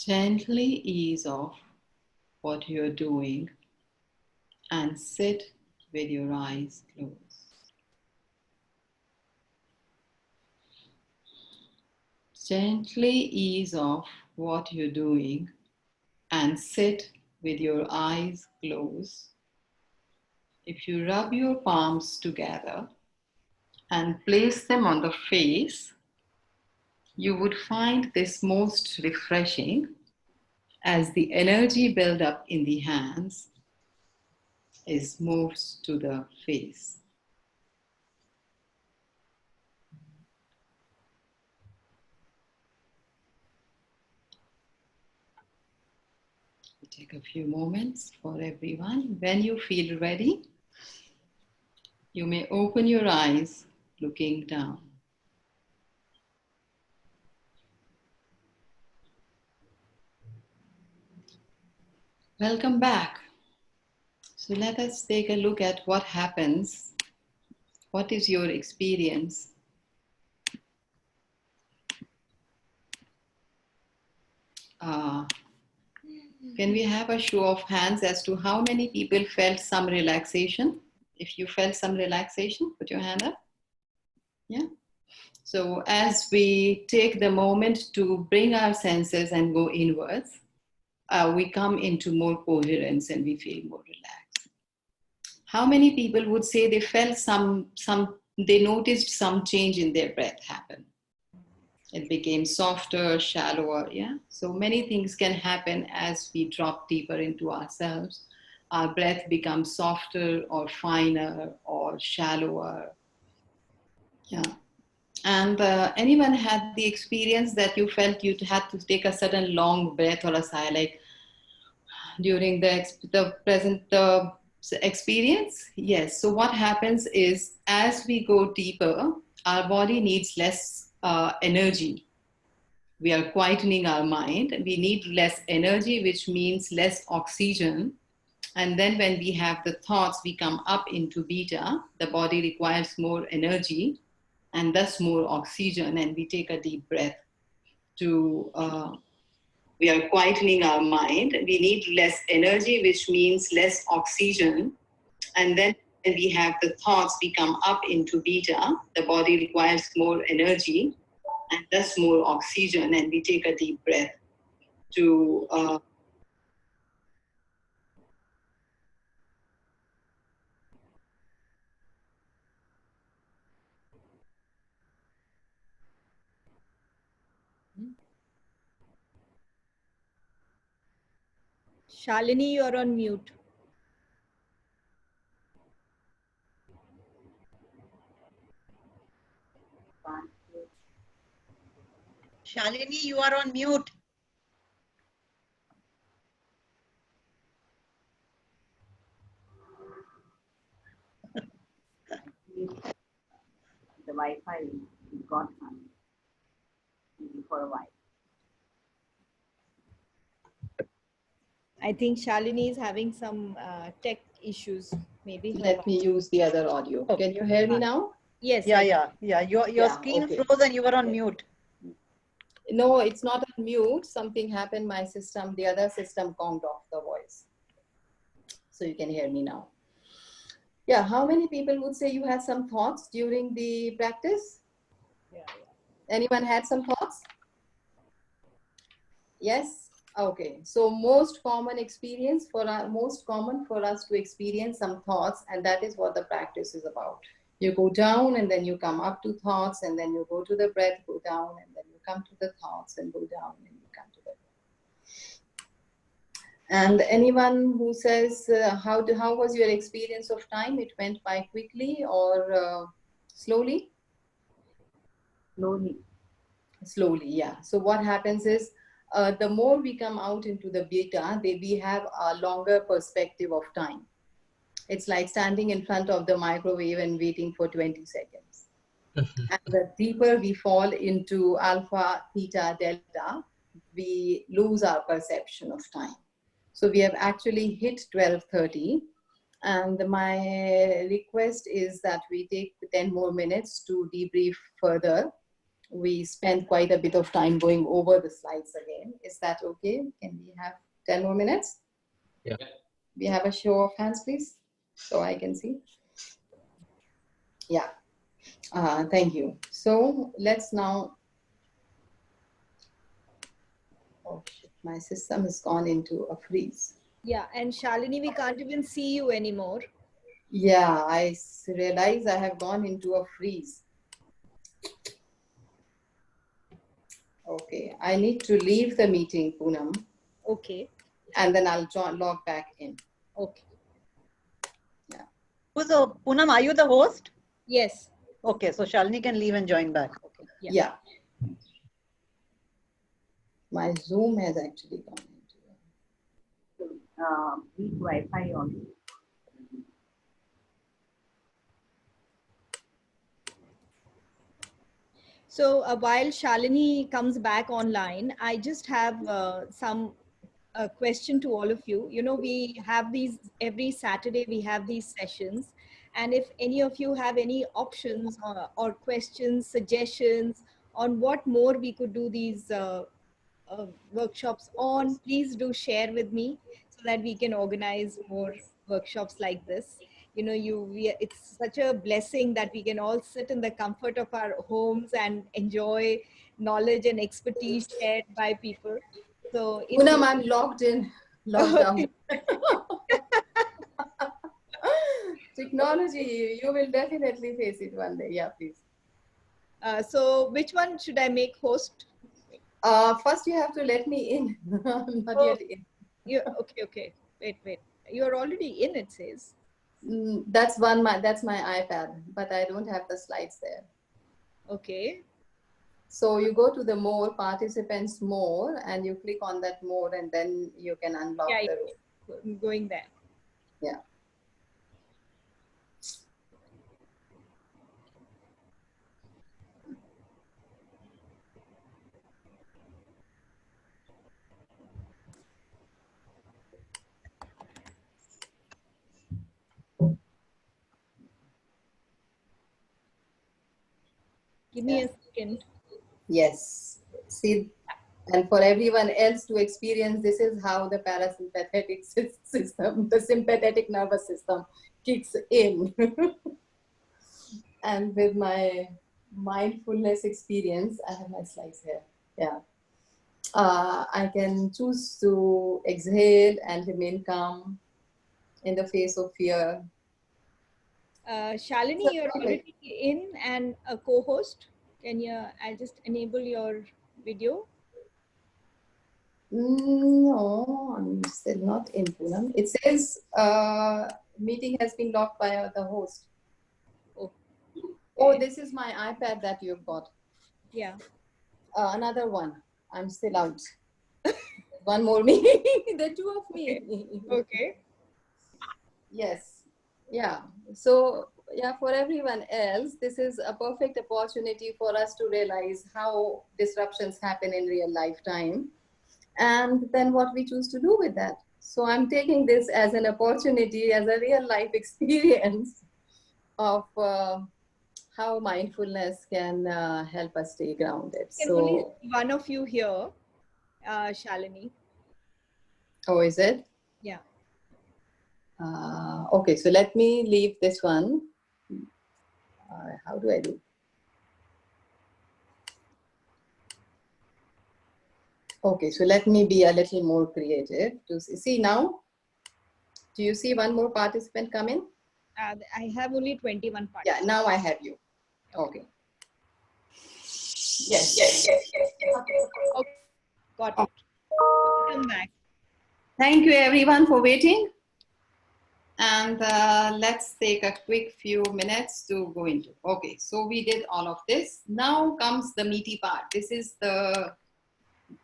Gently ease off what you're doing and sit with your eyes closed. Gently ease off what you're doing and sit with your eyes closed. If you rub your palms together and place them on the face, you would find this most refreshing as the energy build up in the hands is moves to the face. Take a few moments for everyone. When you feel ready, you may open your eyes looking down. Welcome back. So let us take a look at what happens. What is your experience? Can we have a show of hands as to how many people felt some relaxation? If you felt some relaxation, put your hand up. Yeah. So as we take the moment to bring our senses and go inwards, we come into more coherence and we feel more relaxed. How many people would say they felt they noticed some change in their breath happen? It became softer, shallower, yeah? So many things can happen as we drop deeper into ourselves. Our breath becomes softer or finer or shallower, yeah. And anyone had the experience that you felt you had to take a sudden long breath or a sigh, like during the present experience? Yes. So what happens is, as we go deeper, our body needs less energy. We are quietening our mind. We need less energy, which means less oxygen. And then when we have the thoughts, we come up into beta. The body requires more energy and thus more oxygen. And we take a deep breath to, we are quietening our mind. We need less energy, which means less oxygen. And then when we have the thoughts, we come up into beta. The body requires more energy and thus more oxygen, and we take a deep breath to Shalini, you're on mute. Shalini, you are on mute. The Wi-Fi is gone for a while. I think Shalini is having some tech issues. Maybe. Let me use the other audio. Okay. Can you hear me now? Yes. Yeah. Your screen okay. froze and you were on mute. No, it's not on mute. Something happened. My system, the other system conked off the voice. So you can hear me now. Yeah, how many people would say you had some thoughts during the practice? Yeah. Anyone had some thoughts? Yes? Okay. So most common for us to experience some thoughts, and that is what the practice is about. You go down and then you come up to thoughts, and then you go to the breath, go down, and then you come to the thoughts and go down and you come to the breath. And anyone who says, how was your experience of time? It went by quickly or slowly? Slowly, yeah. So what happens is, the more we come out into the beta, we have a longer perspective of time. It's like standing in front of the microwave and waiting for 20 seconds. And the deeper we fall into alpha, theta, delta, we lose our perception of time. So we have actually hit 12:30. And my request is that we take 10 more minutes to debrief further we spent quite a bit of time going over the slides again. Is that okay? Can we have 10 more minutes? Yeah. We have a show of hands, please, so I can see. Yeah. Thank you. So let's now. Oh shit, my system has gone into a freeze. Yeah, and Shalini, we can't even see you anymore. Yeah, I realize I have gone into a freeze. Okay, I need to leave the meeting, Poonam. Okay. And then I'll log back in. Okay. Yeah. So, Poonam, are you the host? Yes. Okay, so Shalini can leave and join back. Okay. Yeah. My Zoom has actually gone into weak Wi-Fi only. So while Shalini comes back online, I just have some question to all of you. You know, we have these every Saturday, we have these sessions. And if any of you have any options or questions, suggestions on what more we could do these workshops on, please do share with me so that we can organize more workshops like this. You know, it's such a blessing that we can all sit in the comfort of our homes and enjoy knowledge and expertise shared by people. So Poonam, I'm logged in, logged out. Technology, you will definitely face it one day. Yeah, please. So which one should I make host? First you have to let me in. I'm not yet in. Okay. Wait. You're already in, it says. That's my iPad, but I don't have the slides there. Okay. So you go to the more participants more, and you click on that more, and then you can unlock the room. I'm going there. Yeah. Give me a second. Yes. See, and for everyone else to experience, this is how the parasympathetic system, the sympathetic nervous system kicks in. And with my mindfulness experience, I have my slides here. Yeah. I can choose to exhale and remain calm in the face of fear. Shalini, you're already in and a co-host. I'll just enable your video. No, I'm still not in Poonam. It says meeting has been locked by the host. Oh, this is my iPad that you've got. Yeah. Another one. I'm still out. One more me. The two of me. Okay. Yes. Yeah. So, yeah, for everyone else, this is a perfect opportunity for us to realize how disruptions happen in real lifetime, and then what we choose to do with that. So I'm taking this as an opportunity, as a real life experience of how mindfulness can help us stay grounded. Can only see one of you here, Shalini. Oh, is it? Yeah. Okay, so let me leave this one. How do I do? Okay, so let me be a little more creative. To see now, do you see one more participant come in? I have only 21 participants. Yeah, now I have you. Okay. Yes. Okay. Got it. Welcome back. Thank you everyone for waiting. And let's take a quick few minutes to go into. Okay, so we did all of this. Now comes the meaty part. This is the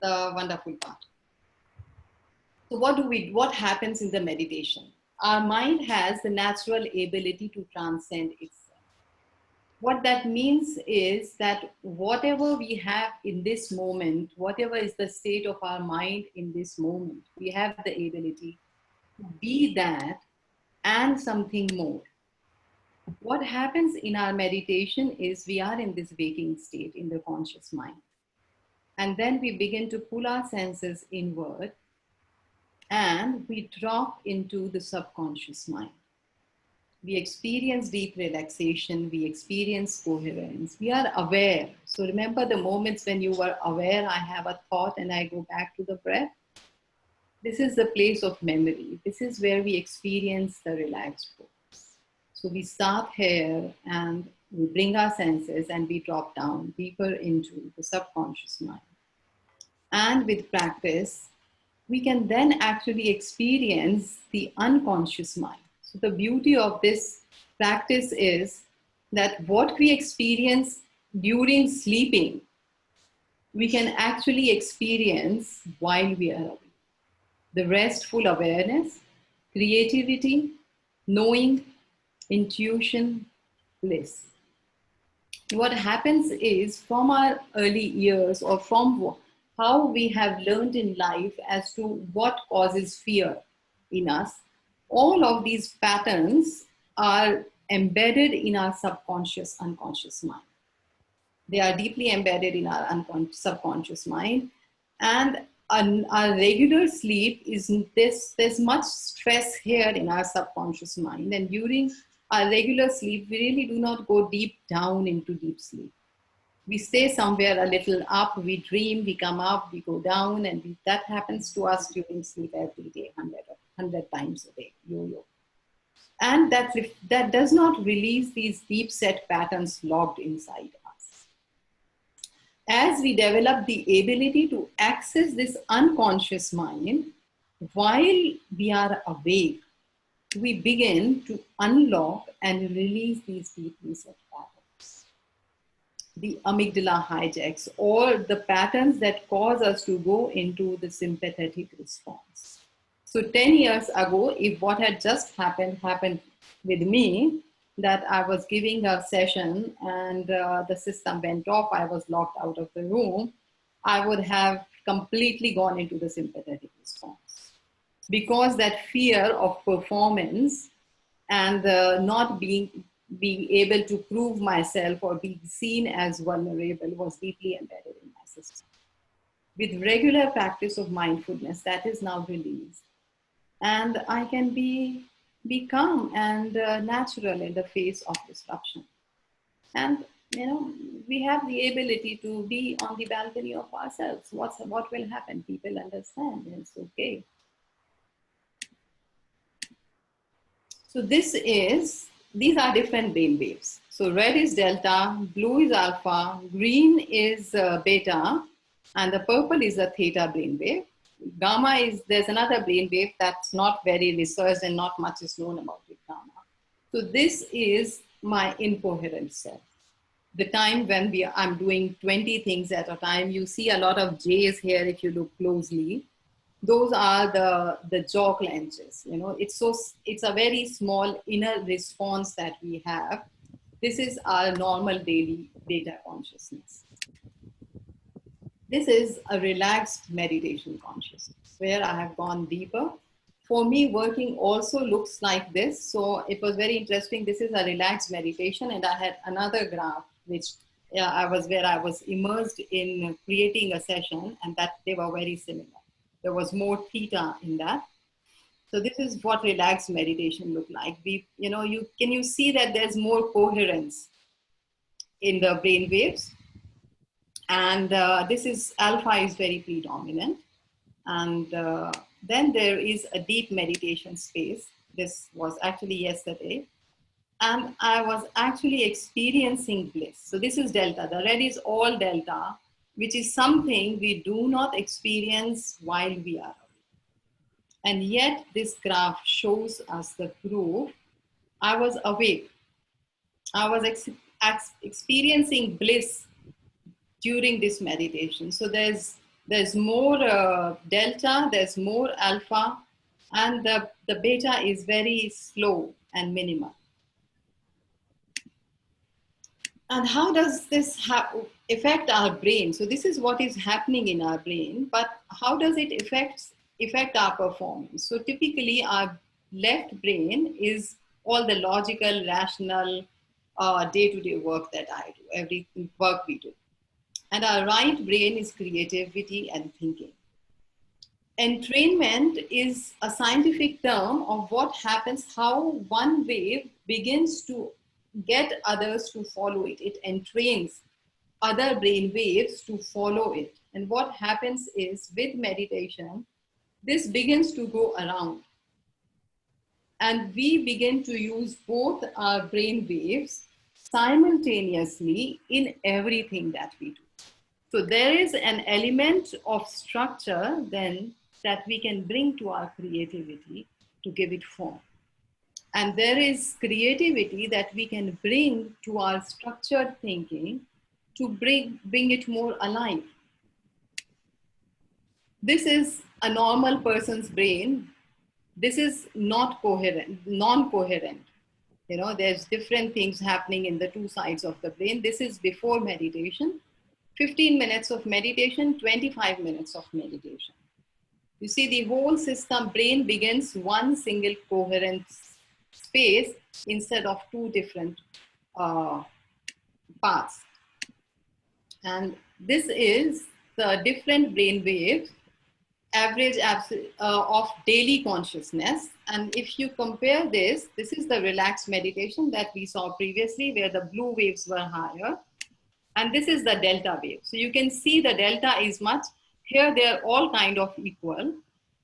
wonderful part. So what happens in the meditation? Our mind has the natural ability to transcend itself. What that means is that whatever we have in this moment, whatever is the state of our mind in this moment, we have the ability to be that and something more. What happens in our meditation is we are in this waking state in the conscious mind. And then we begin to pull our senses inward and we drop into the subconscious mind. We experience deep relaxation, we experience coherence, we are aware. So remember the moments when you were aware, I have a thought and I go back to the breath. This is the place of memory. This is where we experience the relaxed focus. So we start here and we bring our senses and we drop down deeper into the subconscious mind. And with practice, we can then actually experience the unconscious mind. So the beauty of this practice is that what we experience during sleeping, we can actually experience while we are awake. The restful awareness, creativity, knowing, intuition, bliss. What happens is from our early years or from how we have learned in life as to what causes fear in us, all of these patterns are embedded in our subconscious, unconscious mind. They are deeply embedded in our subconscious mind. And our regular sleep is this, there's much stress here in our subconscious mind. And during our regular sleep, we really do not go deep down into deep sleep. We stay somewhere a little up, we dream, we come up, we go down, and that happens to us during sleep every day, 100 times a day, yo-yo. And that does not release these deep set patterns locked inside us. As we develop the ability to access this unconscious mind while we are awake, we begin to unlock and release these deeply set patterns. The amygdala hijacks, or the patterns that cause us to go into the sympathetic response. So 10 years ago, if what had just happened with me, that I was giving a session and the system went off, I was locked out of the room, I would have completely gone into the sympathetic response. Because that fear of performance and not being able to prove myself or being seen as vulnerable was deeply embedded in my system. With regular practice of mindfulness, that is now released. And I can be calm and natural in the face of disruption. And we have the ability to be on the balcony of ourselves. What will happen? People understand, and it's okay. So these are different brain waves. So red is delta, blue is alpha, green is beta, and the purple is a theta brain wave. Gamma there's another brain wave that's not very researched and not much is known about it, gamma. So this is my incoherent self. The time when I'm doing 20 things at a time. You see a lot of J's here if you look closely. Those are the jaw clenches. It's a very small inner response that we have. This is our normal daily data consciousness. This is a relaxed meditation consciousness where I have gone deeper. For me, working also looks like this. So it was very interesting. This is a relaxed meditation, and I had another graph which I was immersed in creating a session, and that they were very similar. There was more theta in that. So this is what relaxed meditation looked like. Can you see that there's more coherence in the brain waves? And this is alpha is very predominant. And then there is a deep meditation space. This was actually yesterday. And I was actually experiencing bliss. So this is delta. The red is all delta, which is something we do not experience while we are awake. And yet this graph shows us the proof. I was awake. I was experiencing bliss during this meditation. So there's more delta, there's more alpha, and the beta is very slow and minimal. And how does this affect our brain? So this is what is happening in our brain, but how does it affect our performance? So typically our left brain is all the logical, rational, day-to-day work that I do, every work we do. And our right brain is creativity and thinking. Entrainment is a scientific term of what happens, how one wave begins to get others to follow it. It entrains other brain waves to follow it. And what happens is with meditation, this begins to go around. And we begin to use both our brain waves simultaneously in everything that we do. So there is an element of structure then that we can bring to our creativity to give it form. And there is creativity that we can bring to our structured thinking to bring it more alive. This is a normal person's brain. This is not coherent, non-coherent. You know, there's different things happening in the two sides of the brain. This is before meditation. 15 minutes of meditation, 25 minutes of meditation. You see, the whole system, brain begins one single coherent space instead of two different paths. And this is the different brain waves, average of daily consciousness. And if you compare this is the relaxed meditation that we saw previously, where the blue waves were higher. And this is the delta wave. So you can see the delta is much, here they're all kind of equal.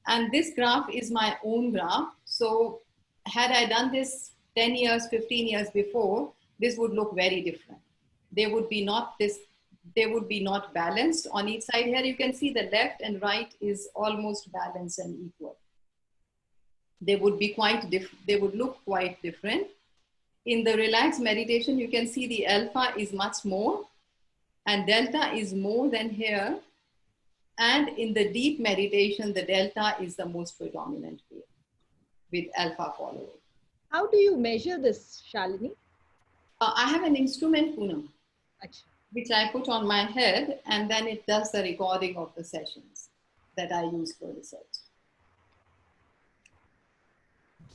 And this graph is my own graph. So had I done this 10 years, 15 years before, this would look very different. They would be not balanced on each side. Here you can see the left and right is almost balanced and equal. They would be they would look quite different. In the relaxed meditation, you can see the alpha is much more and delta is more than here. And in the deep meditation, the delta is the most predominant wave with alpha following. How do you measure this, Shalini? I have an instrument, Poonam, which I put on my head, and then it does the recording of the sessions that I use for research.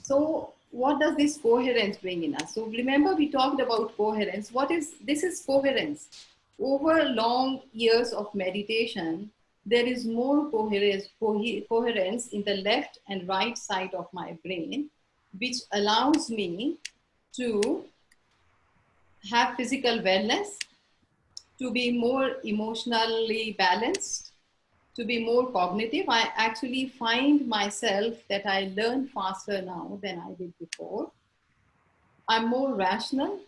So what does this coherence bring in us? So remember we talked about coherence. This is coherence. Over long years of meditation, there is more coherence in the left and right side of my brain, which allows me to have physical wellness, to be more emotionally balanced, to be more cognitive. I actually find myself that I learn faster now than I did before. I'm more rational.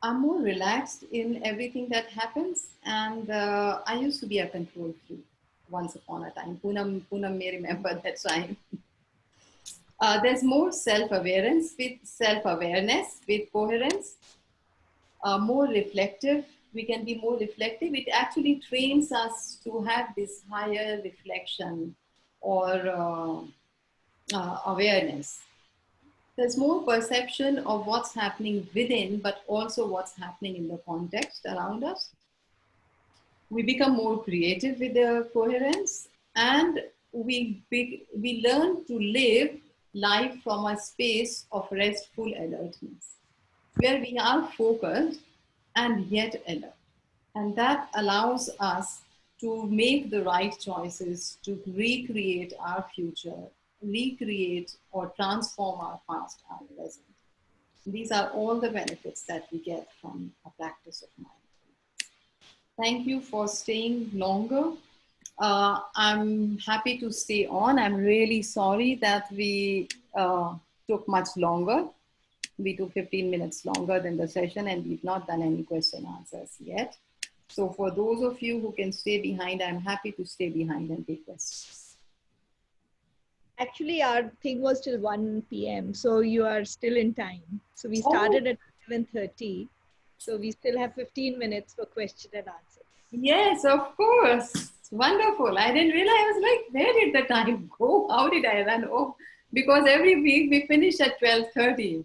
I'm more relaxed in everything that happens. And I used to be a control freak once upon a time. Poonam may remember that time. There's more self-awareness with coherence, more reflective. We can be more reflective. It actually trains us to have this higher reflection or awareness. There's more perception of what's happening within, but also what's happening in the context around us. We become more creative with the coherence, and we learn to live life from a space of restful alertness, where we are focused and yet alert. And that allows us to make the right choices to recreate our future, recreate or transform our past, our present. These are all the benefits that we get from a practice of mindfulness. Thank you for staying longer. I'm happy to stay on. I'm really sorry that we took much longer. We took 15 minutes longer than the session, and we've not done any question answers yet. So for those of you who can stay behind, I'm happy to stay behind and take questions. Actually, our thing was till 1 p.m. So you are still in time. So we started at 11:30. So we still have 15 minutes for question and answer. Yes, of course. Wonderful. I didn't realize. I was like, where did the time go? How did I run? Oh, because every week we finish at 12:30.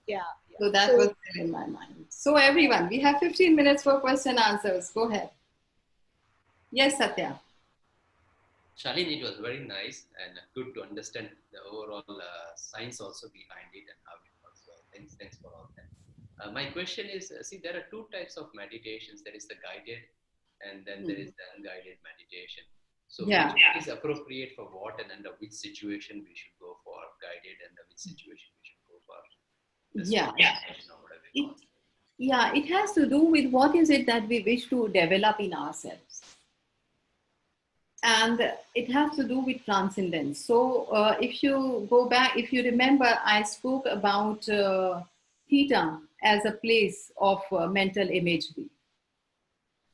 Yeah. So that was still in my mind. So everyone, we have 15 minutes for question answers. Go ahead. Yes, Satya. Shalini, it was very nice and good to understand the overall science also behind it and how it works. Well, thanks for all that. My question is, see, there are two types of meditations. There is the guided, and then there is the unguided meditation. So which one is appropriate for what, and under which situation we should go for guided, and under which situation we should go for it has to do with what is it that we wish to develop in ourselves. And it has to do with transcendence. So if you go back, if you remember, I spoke about Theta as a place of mental imagery.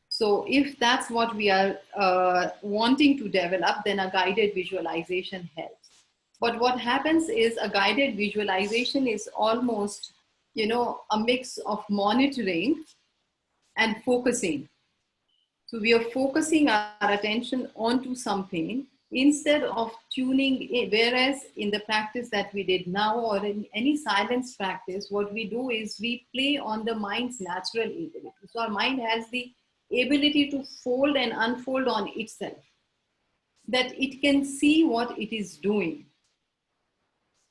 So if that's what we are wanting to develop, then a guided visualization helps. But what happens is a guided visualization is almost, a mix of monitoring and focusing. So we are focusing our attention onto something instead of tuning in. Whereas in the practice that we did now, or in any silence practice, what we do is we play on the mind's natural ability. So our mind has the ability to fold and unfold on itself, that it can see what it is doing.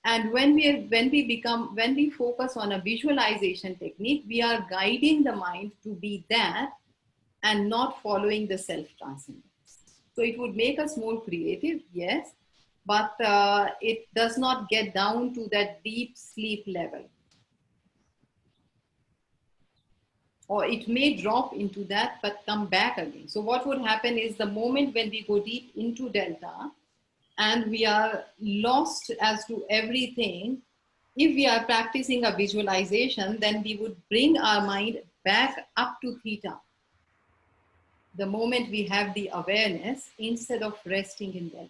And when we focus on a visualization technique, we are guiding the mind to be that and not following the self-transcendence. So it would make us more creative, yes, but it does not get down to that deep sleep level. Or it may drop into that, but come back again. So what would happen is the moment when we go deep into Delta and we are lost as to everything, if we are practicing a visualization, then we would bring our mind back up to Theta. The moment we have the awareness, instead of resting in Delta.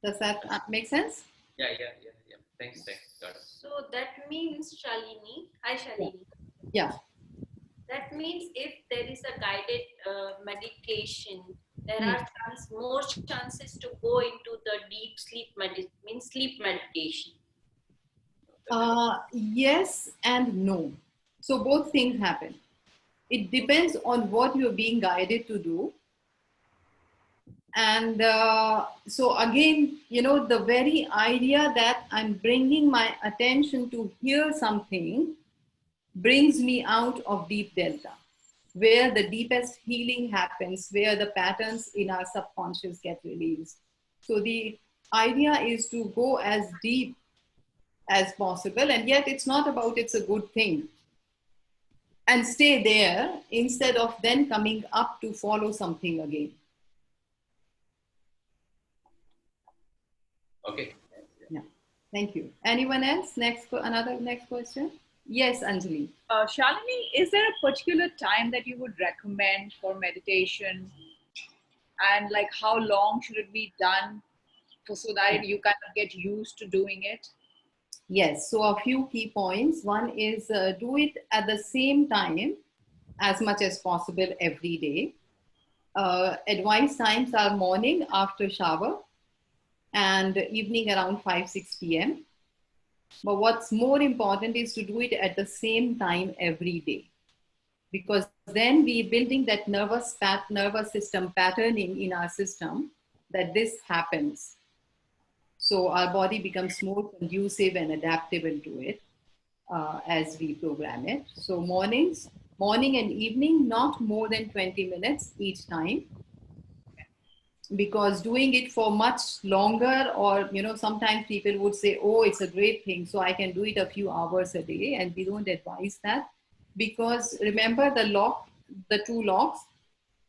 Does that make sense? Yeah. Thanks. Got it. So that means, Shalini, hi Shalini. Yeah. That means if there is a guided meditation, there are more chances to go into the deep sleep meditation. Yes and no. So both things happen. It depends on what you're being guided to do. And so again, the very idea that I'm bringing my attention to hear something brings me out of deep Delta, where the deepest healing happens, where the patterns in our subconscious get released. So the idea is to go as deep as possible, and yet it's not about it's a good thing. And stay there instead of then coming up to follow something again. Okay. Yeah. Thank you. Anyone else? Next question? Yes, Anjali. Shalini, is there a particular time that you would recommend for meditation? And like how long should it be done so that you kind of get used to doing it? Yes, so a few key points. One is do it at the same time as much as possible every day. Advised times are morning after shower and evening around 5-6 p.m. But what's more important is to do it at the same time every day, because then we're building that nervous system patterning in our system that this happens. So our body becomes more conducive and adaptable to it as we program it. So morning and evening, not more than 20 minutes each time. Because doing it for much longer, or sometimes people would say, oh, it's a great thing, so I can do it a few hours a day, and we don't advise that. Because remember the two locks,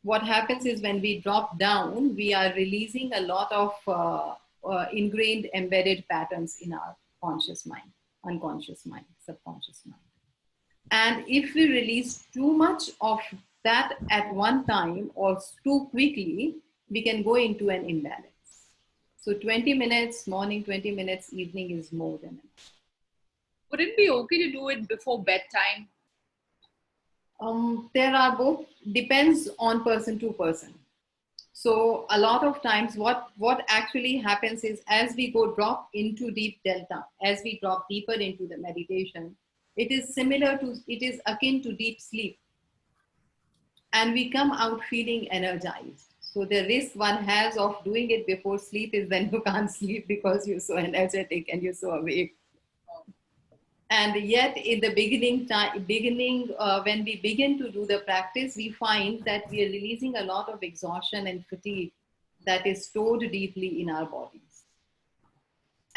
what happens is when we drop down, we are releasing a lot of ingrained embedded patterns in our conscious mind, unconscious mind, subconscious mind. And if we release too much of that at one time or too quickly, we can go into an imbalance. So 20 minutes morning, 20 minutes evening is more than enough. Would it be okay to do it before bedtime? There are both, depends on person to person. So a lot of times what actually happens is as we drop into deep Delta, as we drop deeper into the meditation, it is akin to deep sleep. And we come out feeling energized. So the risk one has of doing it before sleep is then you can't sleep because you're so energetic and you're so awake. And yet in the beginning, when we begin to do the practice, we find that we are releasing a lot of exhaustion and fatigue that is stored deeply in our bodies.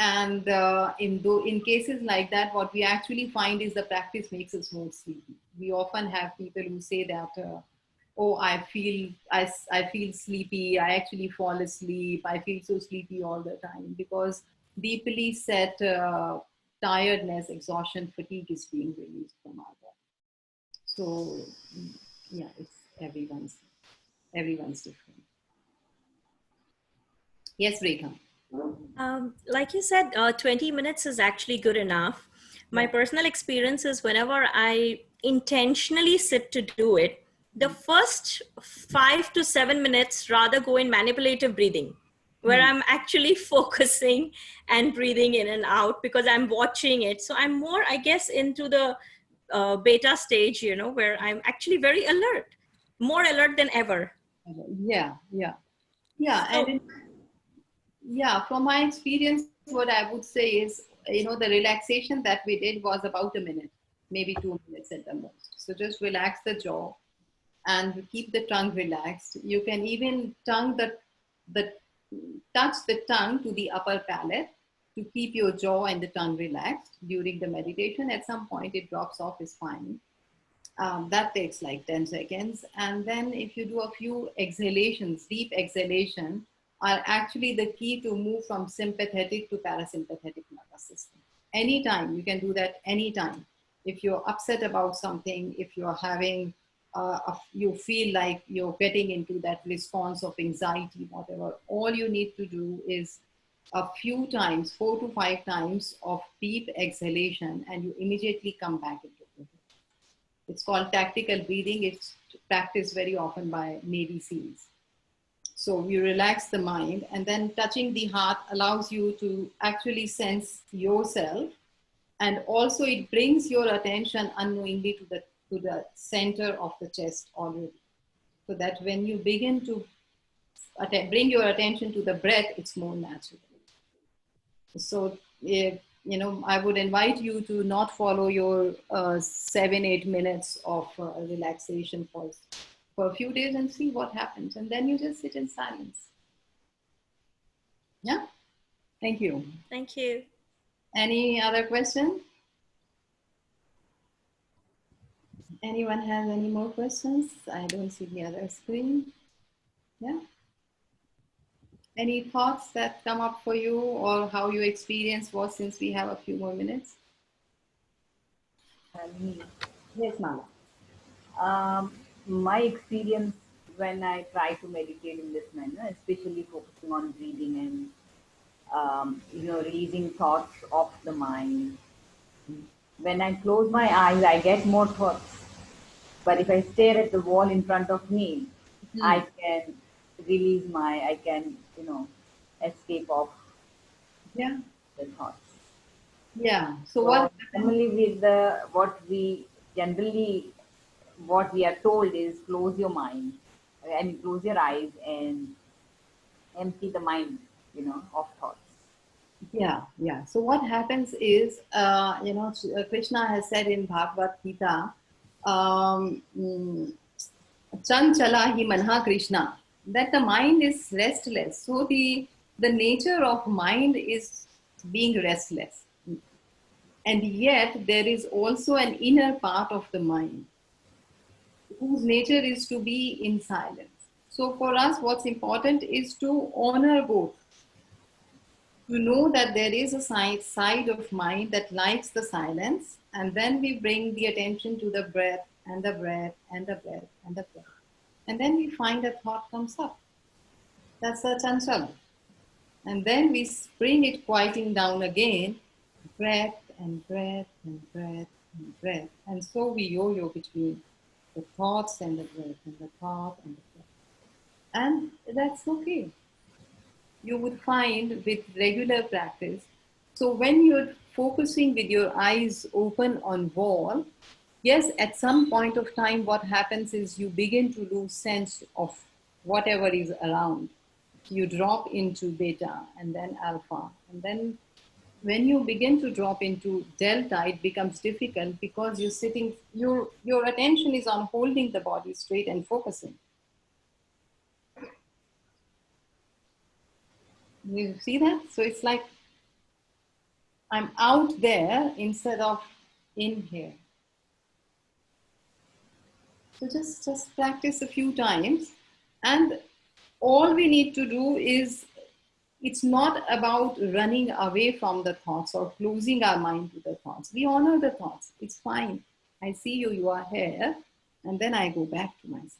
And in cases like that, what we actually find is the practice makes us more sleepy. We often have people who say that, oh, I feel sleepy, I actually fall asleep, I feel so sleepy all the time, because deeply set tiredness, exhaustion, fatigue is being released from our body. So yeah, it's everyone's different. Yes, Rekha. Like you said, 20 minutes is actually good enough. My personal experience is whenever I intentionally sit to do it, the first 5 to 7 minutes rather go in manipulative breathing, where I'm actually focusing and breathing in and out because I'm watching it. So I'm more, I guess, into the beta stage, you know, where I'm actually very alert, more alert than ever. Yeah. So, and from my experience, what I would say is, you know, the relaxation that we did was about a minute, maybe 2 minutes at the most. So just relax the jaw and keep the tongue relaxed. You can even touch the tongue to the upper palate to keep your jaw and the tongue relaxed during the meditation. At some point it drops off, is fine. That takes like 10 seconds. And then if you do a few exhalations, deep exhalation are actually the key to move from sympathetic to parasympathetic nervous system. Anytime, you can do that anytime. If you're upset about something, if you're having, you feel like you're getting into that response of anxiety, whatever, all you need to do is a few times, 4 to 5 times of deep exhalation, and you immediately come back into it. It's called tactical breathing. It's practiced very often by Navy SEALs. So you relax the mind, and then touching the heart allows you to actually sense yourself. And also it brings your attention unknowingly to the center of the chest already. So that when you begin to bring your attention to the breath, it's more natural. So, you know, I would invite you to not follow your 7-8 minutes of relaxation for a few days and see what happens. And then you just sit in silence. Yeah. Thank you. Thank you. Any other question? Anyone has any more questions? I don't see the other screen. Yeah. Any thoughts that come up for you, or how your experience was, since we have a few more minutes? Yes, Mala. My experience when I try to meditate in this manner, especially focusing on breathing and you know, releasing thoughts of the mind. When I close my eyes, I get more thoughts. But if I stare at the wall in front of me, I can release I can, you know, escape off the thoughts. Yeah. So what normally with what we are told is close your mind, I mean close your eyes and empty the mind, you know, of thoughts. Yeah. So what happens is, you know, Krishna has said in Bhagavad Gita, Chanchala hi manha Krishna, that the mind is restless. So the nature of mind is being restless. And yet there is also an inner part of the mind whose nature is to be in silence. So for us, what's important is to honor both. To know that there is a side of mind that likes the silence, and then we bring the attention to the breath and the breath and the breath and the breath. And then we find a thought comes up. That's the chanchal. And then we bring it quieting down again, breath and breath and breath and breath. And so we yo-yo between the thoughts and the breath and the thought and the breath. And that's okay. You would find with regular practice. So when you're focusing with your eyes open on wall, yes, at some point of time, what happens is you begin to lose sense of whatever is around. You drop into beta and then alpha. And then when you begin to drop into delta, it becomes difficult because you're sitting, your attention is on holding the body straight and focusing. You see that? So it's like I'm out there instead of in here. So just practice a few times, and all we need to do is, it's not about running away from the thoughts or closing our mind to the thoughts. We honor the thoughts. It's fine. I see you, you are here, and then I go back to myself.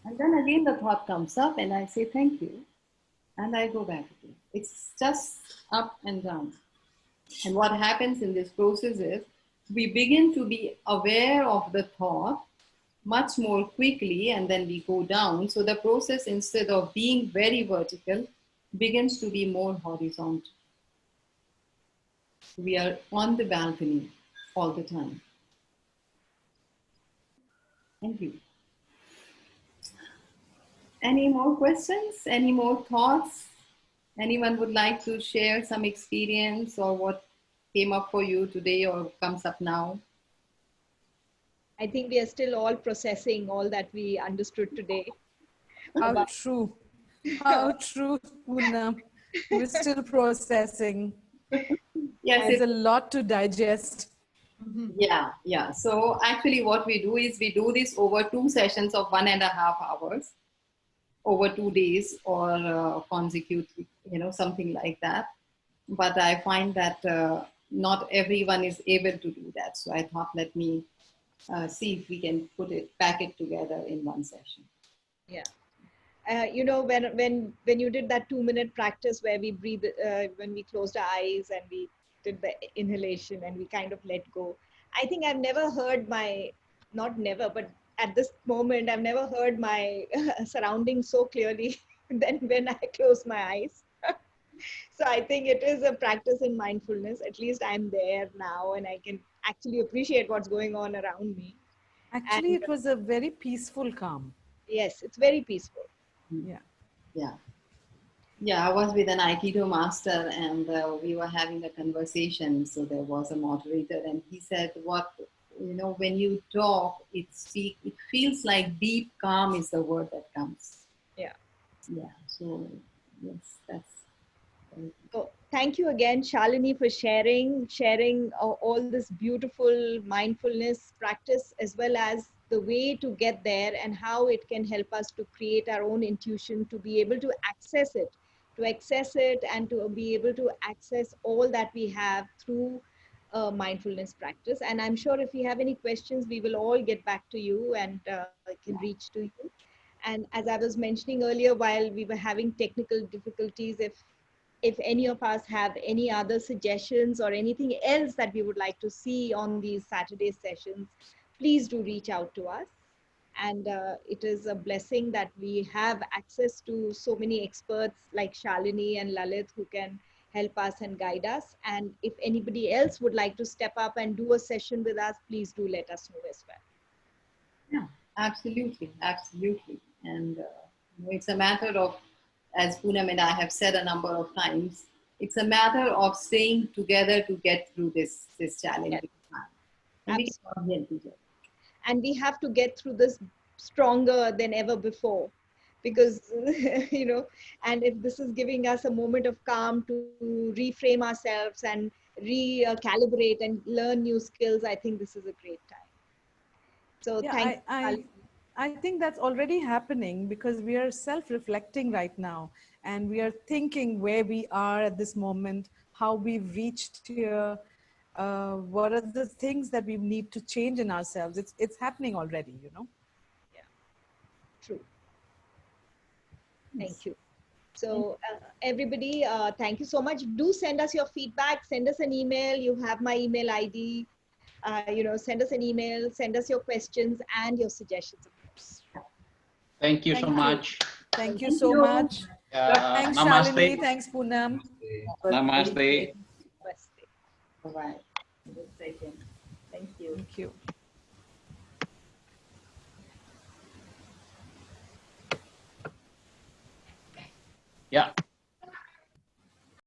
And then again the thought comes up and I say thank you, and I go back again. It's just up and down. And what happens in this process is we begin to be aware of the thought much more quickly, and then we go down. So the process, instead of being very vertical, begins to be more horizontal. We are on the balcony all the time. Thank you. Any more questions? Any more thoughts? Anyone would like to share some experience or what came up for you today or comes up now? I think we are still all processing all that we understood today. How true. How true, Poonam. We're still processing. Yes, there's a lot to digest. Yeah. So actually what we do is we do this over 2 sessions of 1.5 hours, over 2 days or consecutively, something like that. But I find that not everyone is able to do that. So I thought, let me see if we can pack it together in one session. Yeah. When you did that 2-minute practice where we breathe, when we closed our eyes and we did the inhalation and we kind of let go, I think I've never heard not never, but at this moment, I've never heard my surroundings so clearly than when I close my eyes. So I think it is a practice in mindfulness. At least I'm there now and I can actually appreciate what's going on around me. Actually, it was a very peaceful calm. Yes, it's very peaceful. Yeah, I was with an Aikido master and we were having a conversation. So there was a moderator and he said, when you talk, it feels like deep calm is the word that comes. Yeah. So yes, that's. So thank you again, Shalini, for sharing all this beautiful mindfulness practice, as well as the way to get there and how it can help us to create our own intuition, to be able to access it and to be able to access all that we have through mindfulness practice. And I'm sure if you have any questions, we will all get back to you and can reach to you. And as I was mentioning earlier, while we were having technical difficulties, if any of us have any other suggestions or anything else that we would like to see on these Saturday sessions, please do reach out to us. And it is a blessing that we have access to so many experts like Shalini and Lalit who can help us and guide us. And if anybody else would like to step up and do a session with us, please do let us know as well. Yeah, absolutely. And it's a matter of, as Poonam and I have said a number of times, it's a matter of staying together to get through this challenging time. And we can help each other. And we have to get through this stronger than ever before, because, and if this is giving us a moment of calm to reframe ourselves and recalibrate and learn new skills, I think this is a great time. So I think that's already happening because we are self-reflecting right now and we are thinking where we are at this moment, how we've reached here, what are the things that we need to change in ourselves. It's happening already, Yeah, true. Thank you. So everybody, thank you so much. Do send us your feedback, send us an email. You have my email ID. Send us an email, send us your questions and your suggestions, of course. Thank you so much. Thank you so much. Thanks, Namaste. Shalini. Thanks, Poonam. Namaste. Bye-bye. Thank you. Thank you. Yeah.